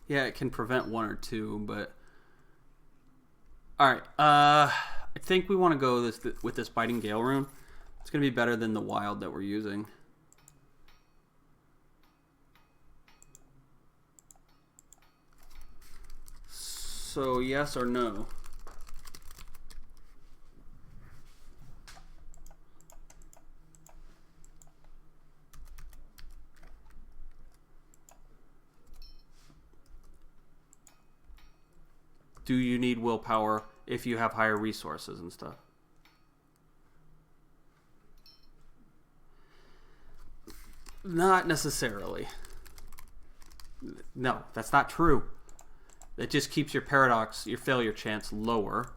Yeah, it can prevent 1 or 2, but... Alright, I think we want to go with this Biting Gale rune. It's going to be better than the wild that we're using. So, yes or no? Do you need willpower if you have higher resources and stuff? Not necessarily. No, that's not true. It just keeps your paradox, your failure chance lower.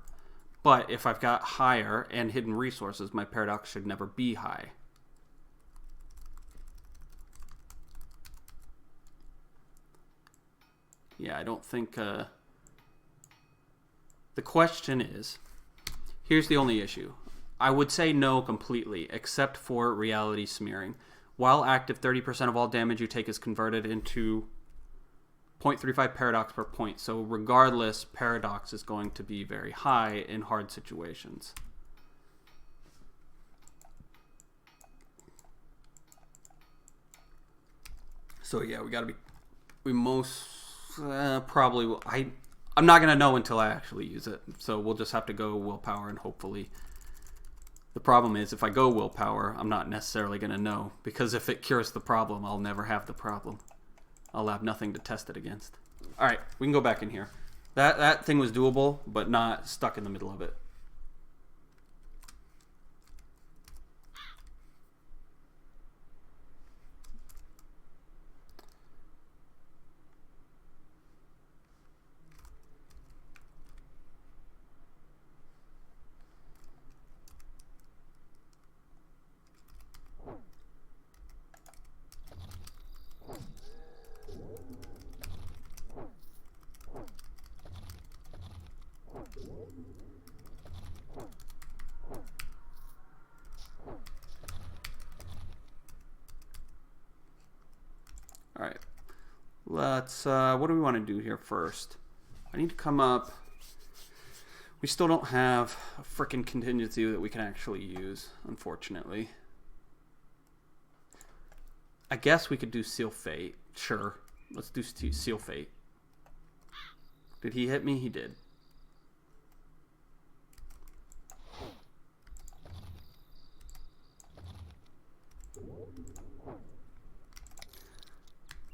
But if I've got higher and hidden resources, my paradox should never be high. Yeah, I don't think... The question is... Here's the only issue. I would say no completely, except for reality smearing. While active, 30% of all damage you take is converted into 0.35 paradox per point. So regardless, paradox is going to be very high in hard situations. So yeah, we gotta be... We most probably will... I'm not gonna know until I actually use it. So we'll just have to go willpower and hopefully... The problem is, if I go willpower, I'm not necessarily going to know. Because if it cures the problem, I'll never have the problem. I'll have nothing to test it against. Alright, we can go back in here. That thing was doable, but not stuck in the middle of it. Alright, let's, what do we want to do here first? I need to come up, we still don't have a frickin' contingency that we can actually use, unfortunately. I guess we could do Seal Fate, sure, let's do Seal Fate. Did he hit me? He did.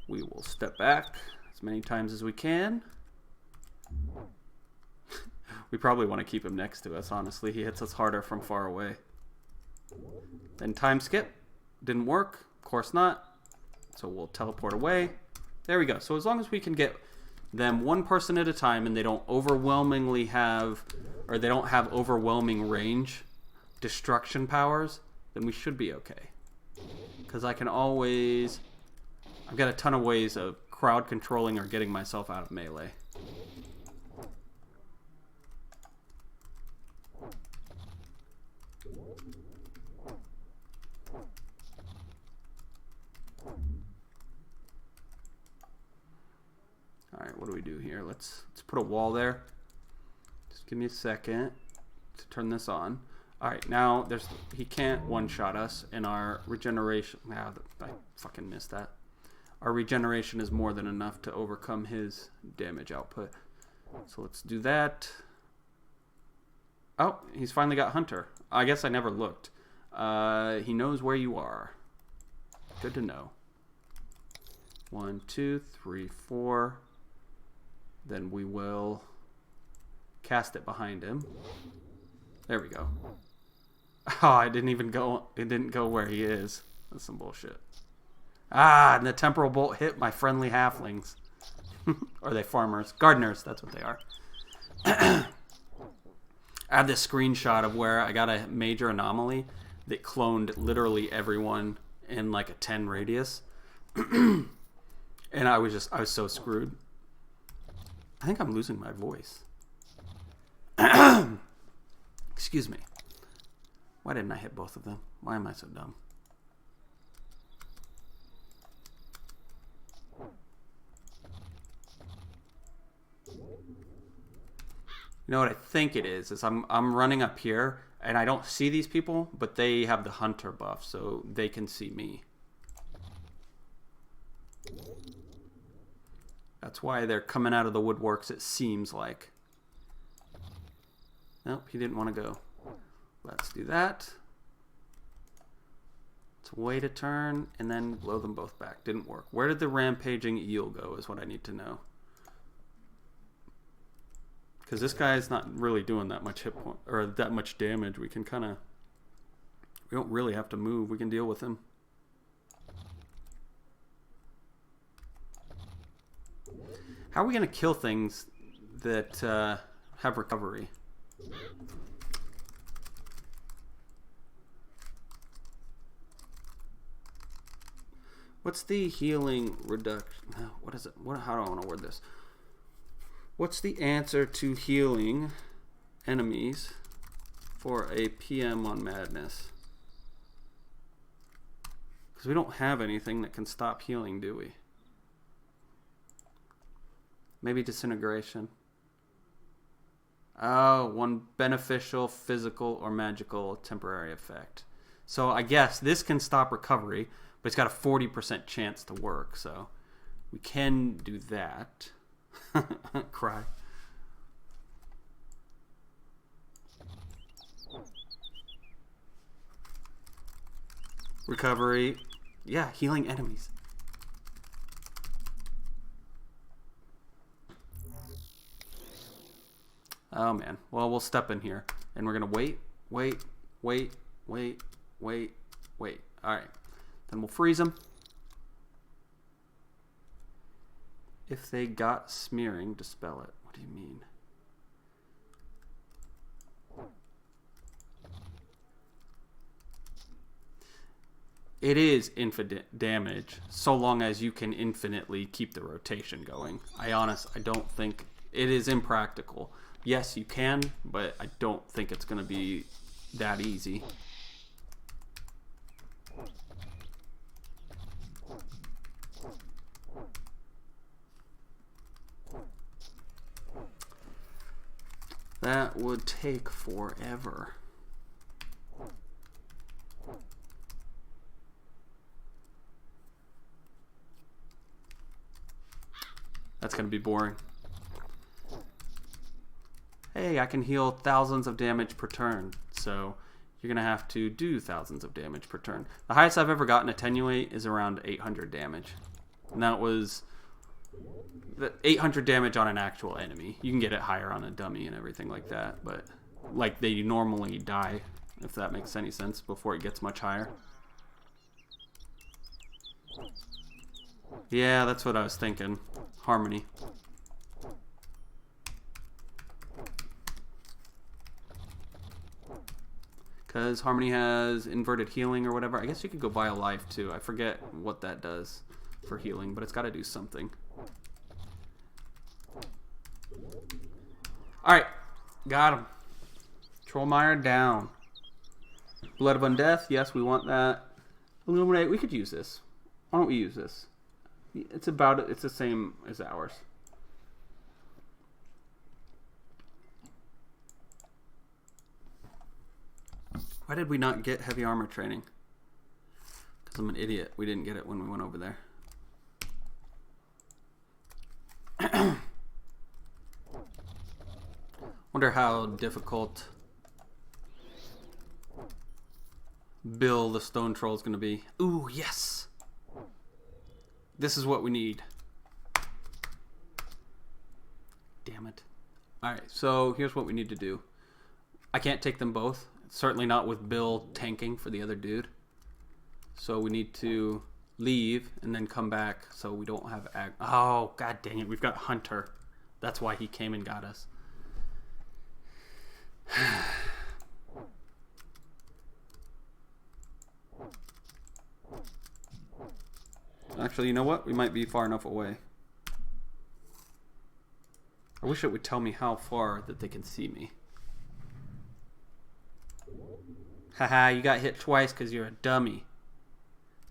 We will step back as many times as we can. We probably want to keep him next to us, honestly. He hits us harder from far away. Then time skip. Didn't work. Of course not. So we'll teleport away. There we go. So as long as we can get them one person at a time and they don't overwhelmingly have, or they don't have overwhelming range destruction powers, then we should be okay. Because I can always... I've got a ton of ways of crowd controlling or getting myself out of melee. Alright, what do we do here? Let's put a wall there. Just give me a second to turn this on. Alright, now he can't one-shot us, and our regeneration... I fucking missed that. Our regeneration is more than enough to overcome his damage output. So let's do that. Oh, he's finally got Hunter. I guess I never looked. He knows where you are. Good to know. 1, 2, 3, 4. Then we will cast it behind him. There we go. Oh, it didn't go where he is. That's some bullshit. Ah, and the temporal bolt hit my friendly halflings. Or are they farmers? Gardeners, that's what they are. I have this screenshot of where I got a major anomaly that cloned literally everyone in like a 10 radius. And I was so screwed. I think I'm losing my voice. Excuse me. Why didn't I hit both of them? Why am I so dumb? You know what I think it is I'm running up here and I don't see these people, but they have the hunter buff, so they can see me. That's why they're coming out of the woodworks, it seems like. Nope, he didn't want to go. Let's do that. Let's wait a turn and then blow them both back. Didn't work. Where did the rampaging eel go is what I need to know. Because this guy's not really doing that much hit point or that much damage. We can kind of... We don't really have to move. We can deal with him. How are we going to kill things that have recovery? What's the healing reduction? What is it? How do I want to word this? What's the answer to healing enemies for a PM on Madness? Because we don't have anything that can stop healing, do we? Maybe disintegration. Oh, one beneficial, physical, or magical temporary effect. So I guess this can stop recovery, but it's got a 40% chance to work, so we can do that. Cry. Recovery. Yeah, healing enemies. Oh man. Well, we'll step in here and we're gonna wait. Alright. Then we'll freeze them. If they got smearing, dispel it. What do you mean? It is infinite damage, so long as you can infinitely keep the rotation going. I don't think it is impractical. Yes, you can, but I don't think it's going to be that easy. That would take forever. That's going to be boring. Hey, I can heal thousands of damage per turn, so you're going to have to do thousands of damage per turn. The highest I've ever gotten attenuate is around 800 damage. And that was 800 damage on an actual enemy. You can get it higher on a dummy and everything like that, but like they normally die, if that makes any sense, before it gets much higher. Yeah, that's what I was thinking. Harmony. Because Harmony has inverted healing or whatever. I guess you could go buy a life too. I forget what that does for healing, but it's got to do something. Alright. Got him. Trollmeyer down. Blood of Undeath. Yes, we want that. Illuminate. We could use this. Why don't we use this? It's the same as ours. Why did we not get heavy armor training? Because I'm an idiot. We didn't get it when we went over there. Wonder how difficult Bill the Stone Troll is going to be. Ooh, yes! This is what we need. Damn it. Alright, so here's what we need to do. I can't take them both. Certainly not with Bill tanking for the other dude. So we need to leave and then come back so we don't have... Oh, god dang it. We've got Hunter. That's why he came and got us. Actually, you know what? We might be far enough away. I wish it would tell me how far that they can see me. Haha, you got hit twice because you're a dummy.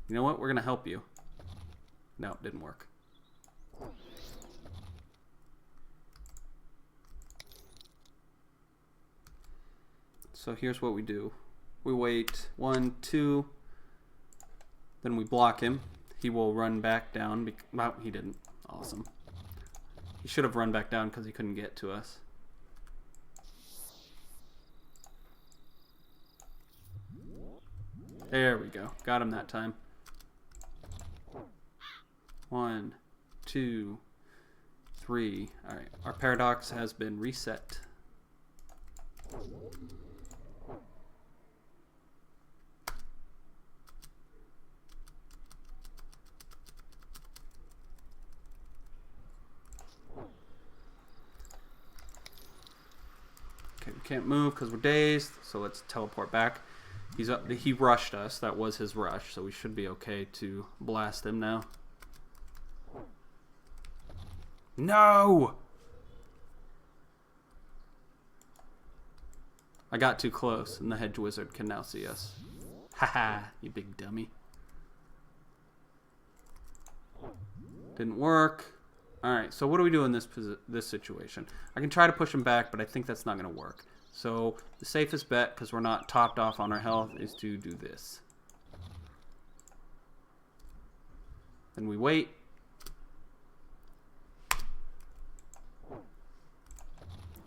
You know what? We're going to help you. No, it didn't work. So here's what we do. We wait 1, 2, then we block him. He will run back down. Well, he didn't. Awesome. He should have run back down because he couldn't get to us. There we go. Got him that time. 1, 2, 3. Alright. Our paradox has been reset. Okay, we can't move because we're dazed, so let's teleport back. He's up. He rushed us. That was his rush, so we should be okay to blast him now. No! I got too close, and the hedge wizard can now see us. Haha, you big dummy. Didn't work. Alright, so what do we do in this situation? I can try to push him back, but I think that's not going to work. So the safest bet, because we're not topped off on our health, is to do this. Then we wait.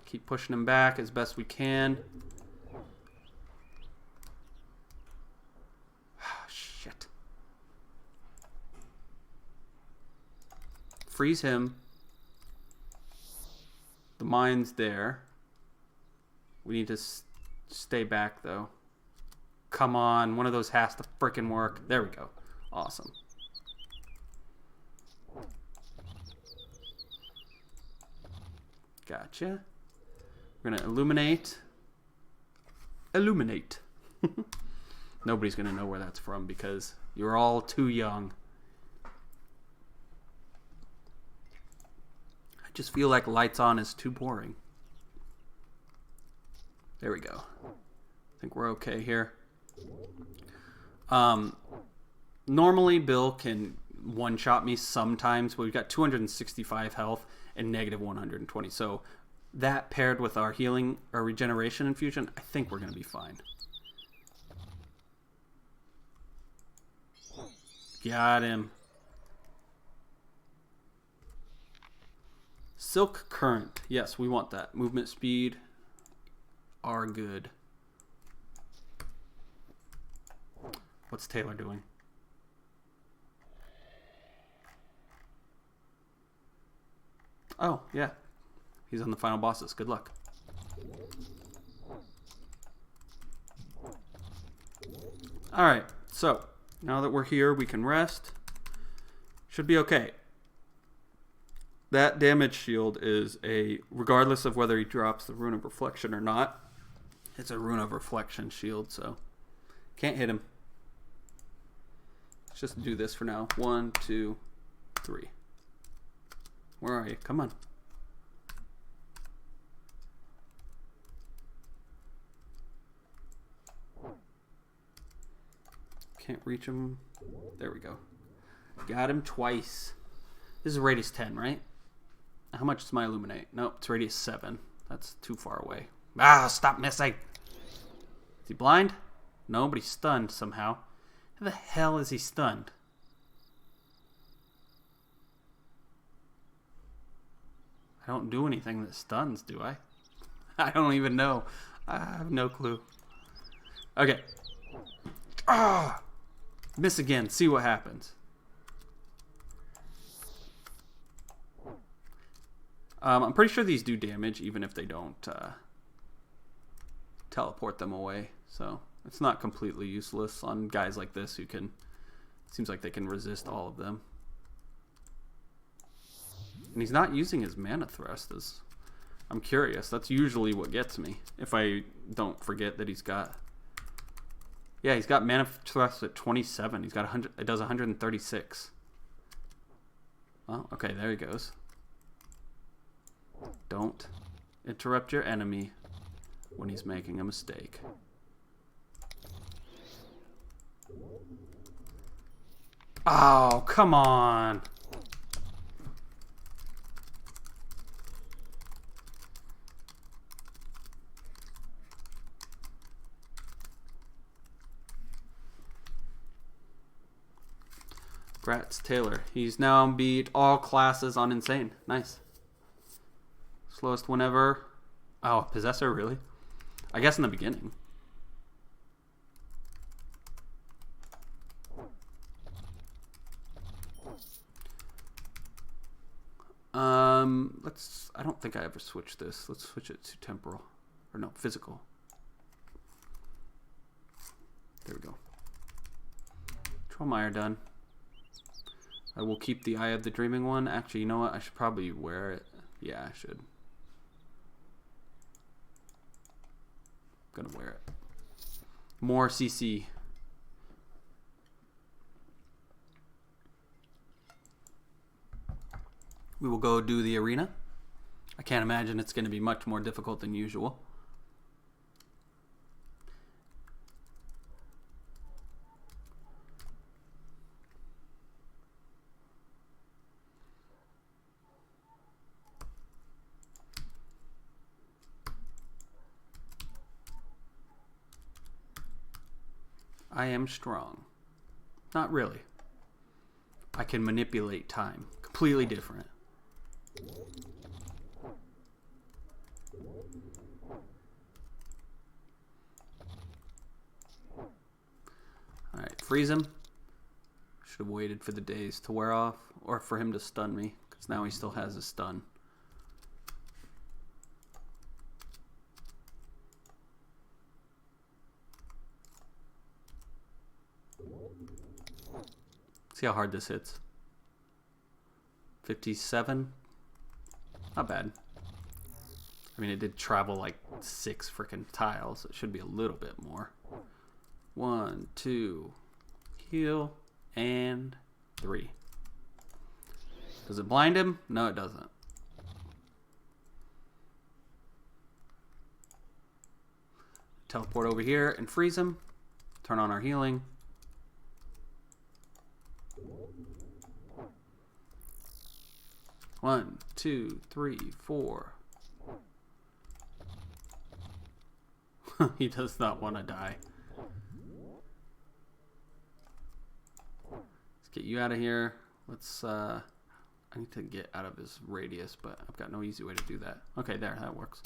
Keep pushing him back as best we can. Shit. Freeze him. The mine's there. We need to stay back, though. Come on. One of those has to frickin' work. There we go. Awesome. Gotcha. We're going to illuminate. Illuminate. Nobody's going to know where that's from because you're all too young. I just feel like lights on is too boring. There we go. I think we're okay here. Normally Bill can one-shot me sometimes, but we've got 265 health and negative 120. So that paired with our healing or regeneration infusion, I think we're going to be fine. Got him. Silk Current. Yes, we want that. Movement speed are good. What's Taylor doing? Oh, yeah. He's on the final bosses. Good luck. Alright, so now that we're here, we can rest. Should be okay. That damage shield is regardless of whether he drops the Rune of Reflection or not, it's a Rune of Reflection shield, so can't hit him. Let's just do this for now. 1, 2, 3. Where are you? Come on. Can't reach him. There we go. Got him twice. This is radius 10, right? How much is my illuminate? Nope, it's radius 7. That's too far away. Ah, stop missing. Is he blind? No, but he's stunned somehow. How the hell is he stunned? I don't do anything that stuns, do I? I don't even know. I have no clue. Okay. Ah! Miss again. See what happens. I'm pretty sure these do damage, even if they don't teleport them away. So it's not completely useless on guys like this who can... Seems like they can resist all of them. And he's not using his mana thrust. I'm curious. That's usually what gets me. If I don't forget that he's got... Yeah, he's got mana thrust at 27. He's got 100. It does 136. Oh, okay, there he goes. Don't interrupt your enemy when he's making a mistake. Oh, come on. Congrats, Taylor. He's now beat all classes on Insane. Nice. Slowest one ever. Oh, Possessor, really? I guess in the beginning. I don't think I ever switched this. Let's switch it to temporal. Or no, physical. There we go. Trollmeyer done. I will keep the Eye of the Dreaming one. Actually, you know what? I should probably wear it. Yeah, I should. Gonna wear it. More CC. We will go do the arena. I can't imagine it's going to be much more difficult than usual. I am strong. Not really. I can manipulate time. Completely different. Alright, freeze him. Should have waited for the days to wear off, or for him to stun me, because now he still has his stun. See how hard this hits. 57. Not bad. I mean, it did travel like 6 freaking tiles. It should be a little bit more. 1, 2, heal, and 3. Does it blind him? No, it doesn't. Teleport over here and freeze him. Turn on our healing. One, two, three, 4. He does not want to die. Let's get you out of here. Let's, I need to get out of his radius, but I've got no easy way to do that. Okay, there, that works.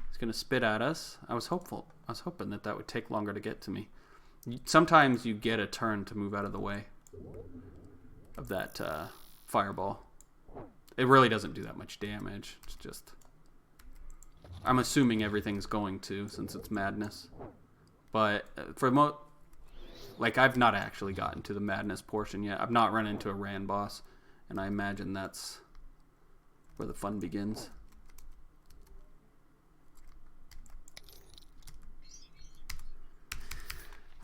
He's going to spit at us. I was hoping that that would take longer to get to me. Sometimes you get a turn to move out of the way of that, fireball. It really doesn't do that much damage. It's just, I'm assuming everything's going to, since it's madness. But for like, I've not actually gotten to the madness portion yet. I've not run into a Ran boss, and I imagine that's where the fun begins.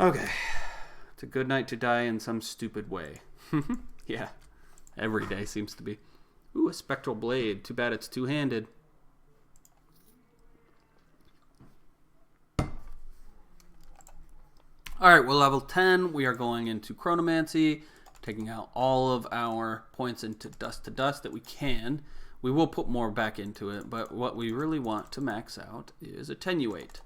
Okay, it's a good night to die in some stupid way. Yeah. Every day seems to be. Ooh, a spectral blade. Too bad it's two-handed. Alright, we're level 10. We are going into Chronomancy, taking out all of our points into Dust to Dust that we can. We will put more back into it, but what we really want to max out is Attenuate.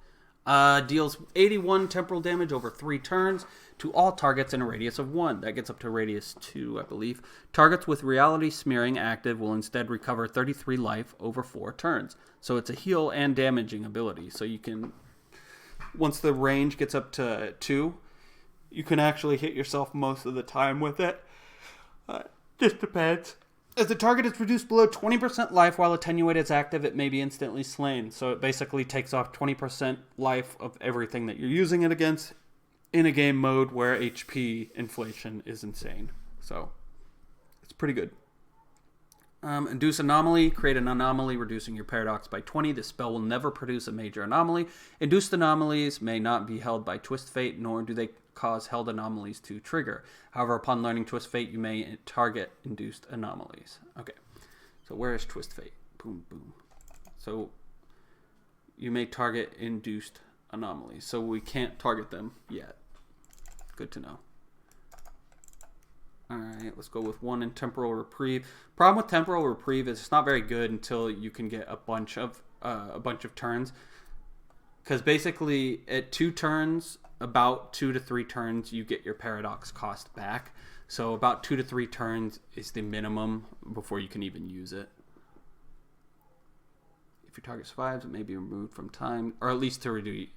Deals 81 temporal damage over 3 turns to all targets in a radius of 1. That gets up to radius 2, I believe. Targets with Reality Smearing active will instead recover 33 life over 4 turns. So it's a heal and damaging ability. So you can, once the range gets up to 2, you can actually hit yourself most of the time with it. Just depends. If the target is reduced below 20% life while Attenuate is active, it may be instantly slain. So it basically takes off 20% life of everything that you're using it against in a game mode where HP inflation is insane. So it's pretty good. Induce Anomaly. Create an anomaly reducing your paradox by 20. This spell will never produce a major anomaly. Induced anomalies may not be held by Twist Fate, nor do they cause held anomalies to trigger. However, upon learning Twist Fate, you may target induced anomalies. Okay, so where is Twist Fate? Boom, boom. So you may target induced anomalies. So we can't target them yet. Good to know. Alright, let's go with 1 in Temporal Reprieve. Problem with Temporal Reprieve is it's not very good until you can get a bunch of turns. Because basically, at 2 turns, about 2 to 3 turns, you get your paradox cost back. So about 2 to 3 turns is the minimum before you can even use it. If your target survives, it may be removed from time, or at least to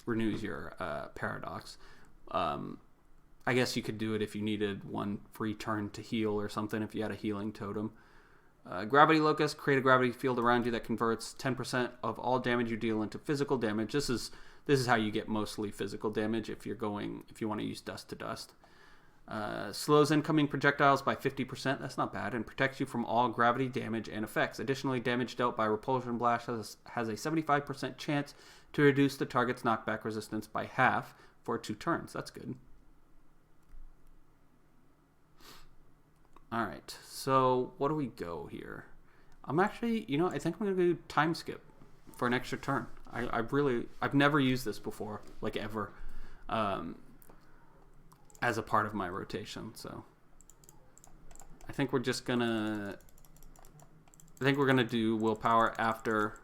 renews your paradox. I guess you could do it if you needed 1 free turn to heal or something, if you had a healing totem. Gravity Locust, create a gravity field around you that converts 10% of all damage you deal into physical damage. This is how you get mostly physical damage if you want to use Dust to Dust. Slows incoming projectiles by 50%. That's not bad, and protects you from all gravity damage and effects. Additionally, damage dealt by Repulsion Blast has a 75% chance to reduce the target's knockback resistance by half for 2 turns. That's good. Alright, so what do we go here? I'm actually, I think I'm going to do time skip for an extra turn. I've never used this before, like ever, as a part of my rotation, so I think we're going to do willpower after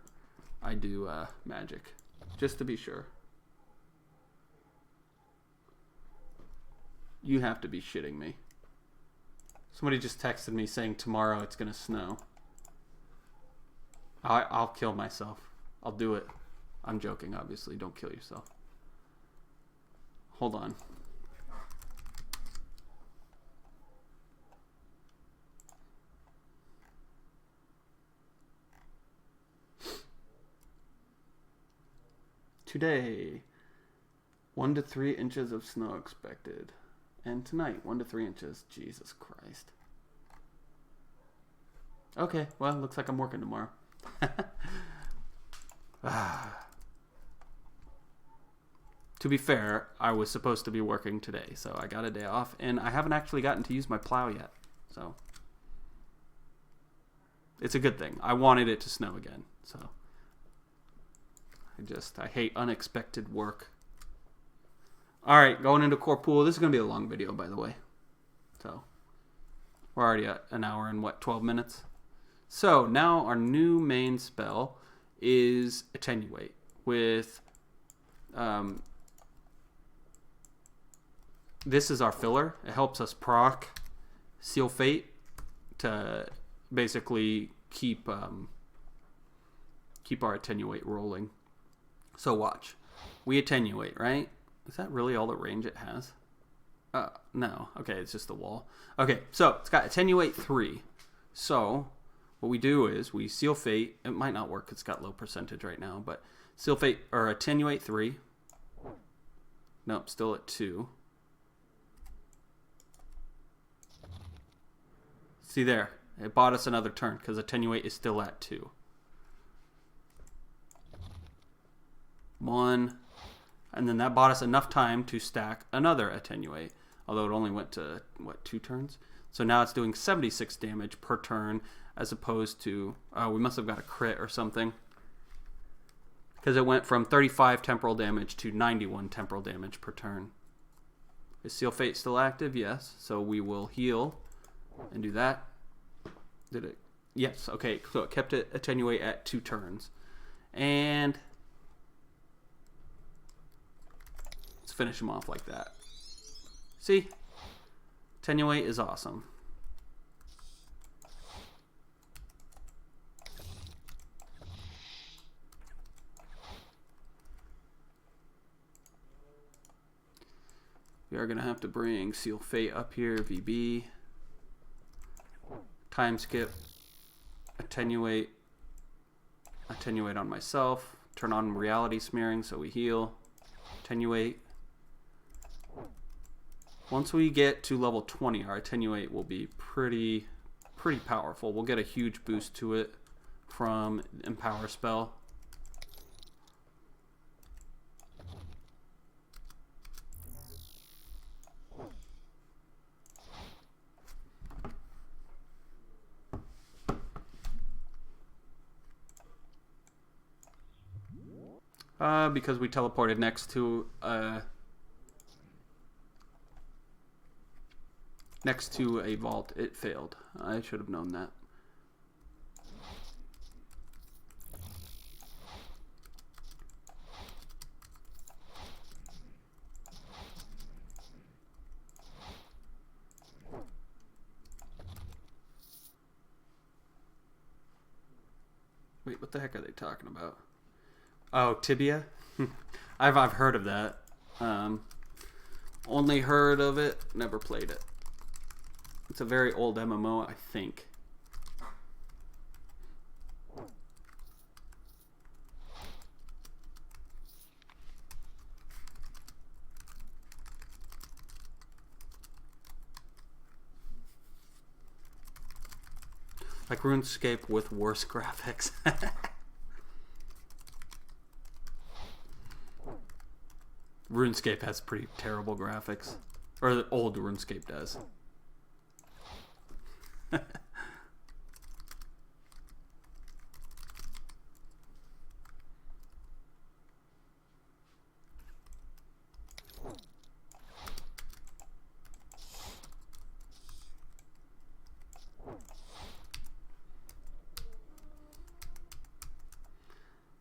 I do magic, just to be sure. You have to be shitting me. Somebody just texted me saying tomorrow it's gonna snow. I'll kill myself. I'll do it. I'm joking, obviously. Don't kill yourself. Hold on. Today, 1 to 3 inches of snow expected. And tonight, 1 to 3 inches. Jesus Christ. Okay, well, looks like I'm working tomorrow. To be fair, I was supposed to be working today, so I got a day off, and I haven't actually gotten to use my plow yet, so it's a good thing. I wanted it to snow again, so I hate unexpected work. Alright, going into core pool. This is going to be a long video, by the way. So, we're already at an hour and, 12 minutes? So, now our new main spell is Attenuate with... this is our filler. It helps us proc Seal Fate to basically keep our Attenuate rolling. So watch. We Attenuate, right? Is that really all the range it has? No. Okay, it's just the wall. Okay, so it's got Attenuate 3. So what we do is we Seal Fate. It might not work. It's got low percentage right now, but Seal Fate or Attenuate 3. Nope, still at 2. See there, it bought us another turn because Attenuate is still at 2. 1, and then that bought us enough time to stack another Attenuate, although it only went to, 2 turns? So now it's doing 76 damage per turn as opposed to, we must have got a crit or something, because it went from 35 temporal damage to 91 temporal damage per turn. Is Seal Fate still active? Yes. So we will heal and do that. Did it? Yes. Okay. So it kept it Attenuate at 2 turns. And let's finish him off like that. See? Attenuate is awesome. We are going to have to bring Seal Fate up here, VB. Time skip. Attenuate. Attenuate on myself. Turn on reality smearing so we heal. Attenuate. Once we get to level 20, our Attenuate will be pretty powerful. We'll get a huge boost to it from Empower spell. Because we teleported next to a vault, it failed. I should have known that. Wait, what the heck are they talking about? Oh, Tibia? I've heard of that. Only heard of it, never played it. It's a very old MMO, I think. Like RuneScape with worse graphics. RuneScape has pretty terrible graphics. Or the old RuneScape does.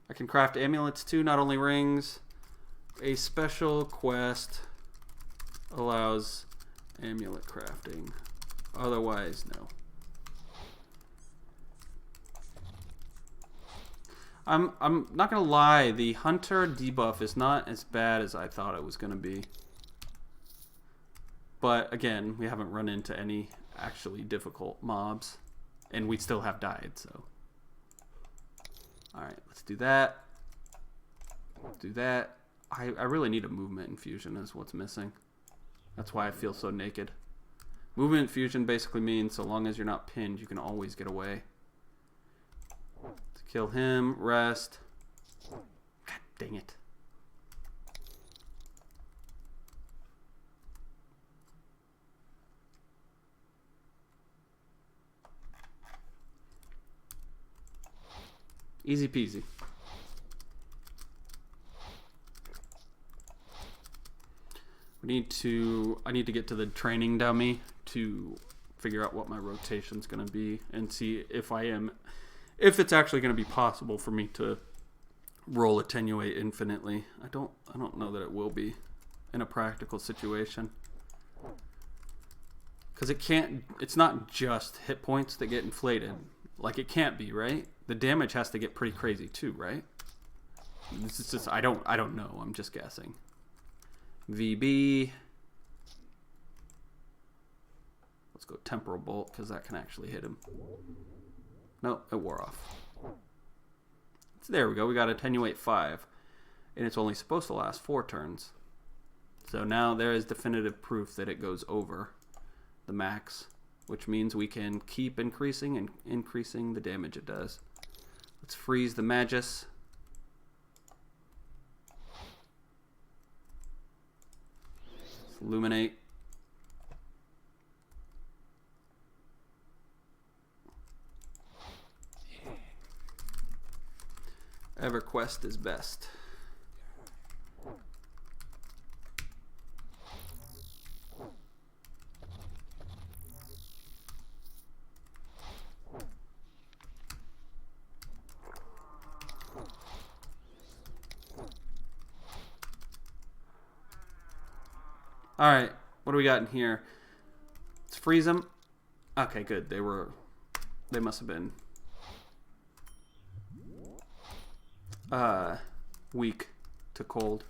I can craft amulets too, not only rings. A special quest allows Amulet crafting. Otherwise, no. I'm not gonna lie, the Hunter debuff is not as bad as I thought it was gonna be. But again, we haven't run into any actually difficult mobs. And we still have died, so. Alright, let's do that. Do that. I really need a movement infusion is what's missing. That's why I feel so naked. Movement infusion basically means so long as you're not pinned, you can always get away. To kill him, rest. God dang it. Easy peasy. I need to get to the training dummy to figure out what my rotation's going to be and see if it's actually going to be possible for me to roll attenuate infinitely. I don't know that it will be in a practical situation. Cuz it's not just hit points that get inflated. Like it can't be, right? The damage has to get pretty crazy too, right? This is just I don't know. I'm just guessing. VB. Let's go Temporal Bolt because that can actually hit him. No, it wore off. So there we go. We got Attenuate 5. And it's only supposed to last 4 turns. So now there is definitive proof that it goes over the max, which means we can keep increasing and increasing the damage it does. Let's freeze the Magus. Let's illuminate. EverQuest is best. All right, what do we got in here? Let's freeze them. Okay, good. They must have been weak to cold.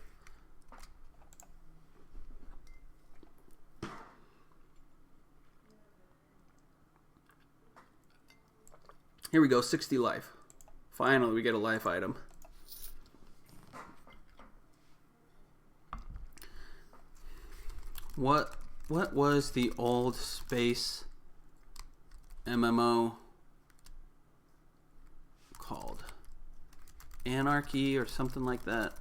Here we go, 60 life. Finally, we get a life item. What was the old space MMO called? Anarchy or something like that?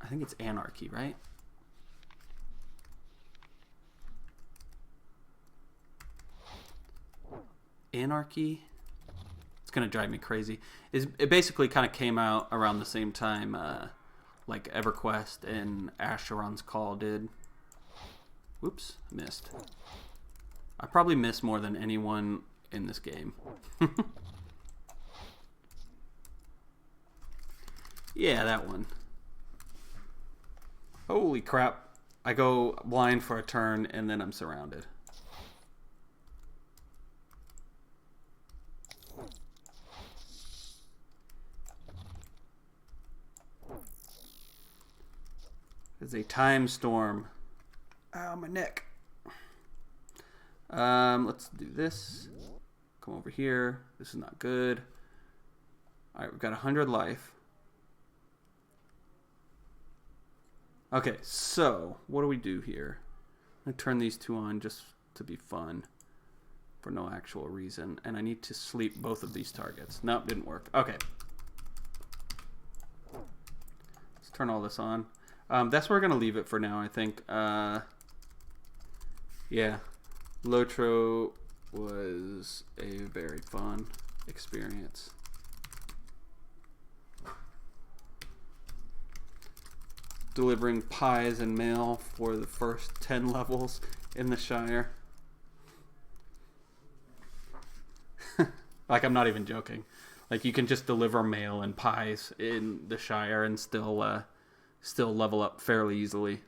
I think it's Anarchy, right? Anarchy? It's gonna drive me crazy. It basically kind of came out around the same time like EverQuest and Asheron's Call did. Whoops, missed. I probably missed more than anyone in this game. Yeah, that one. Holy crap. I go blind for a turn and then I'm surrounded. It's a time storm. Ow, my neck. Let's do this. Come over here. This is not good. Alright, we've got 100 life. Okay, so what do we do here? I'm going to turn these two on just to be fun for no actual reason. And I need to sleep both of these targets. Nope, didn't work. Okay. Let's turn all this on. That's where we're going to leave it for now, I think. Yeah, Lotro was a very fun experience. Delivering pies and mail for the first 10 levels in the Shire. Like, I'm not even joking. Like, you can just deliver mail and pies in the Shire and still level up fairly easily.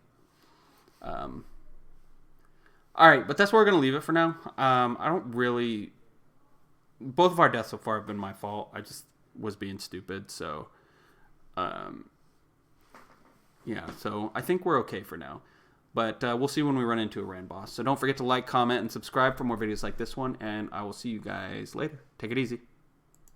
All right, but that's where we're going to leave it for now. I don't really... Both of our deaths so far have been my fault. I just was being stupid, so... yeah, so I think we're okay for now. But we'll see when we run into a Rand boss. So don't forget to like, comment, and subscribe for more videos like this one, and I will see you guys later. Take it easy.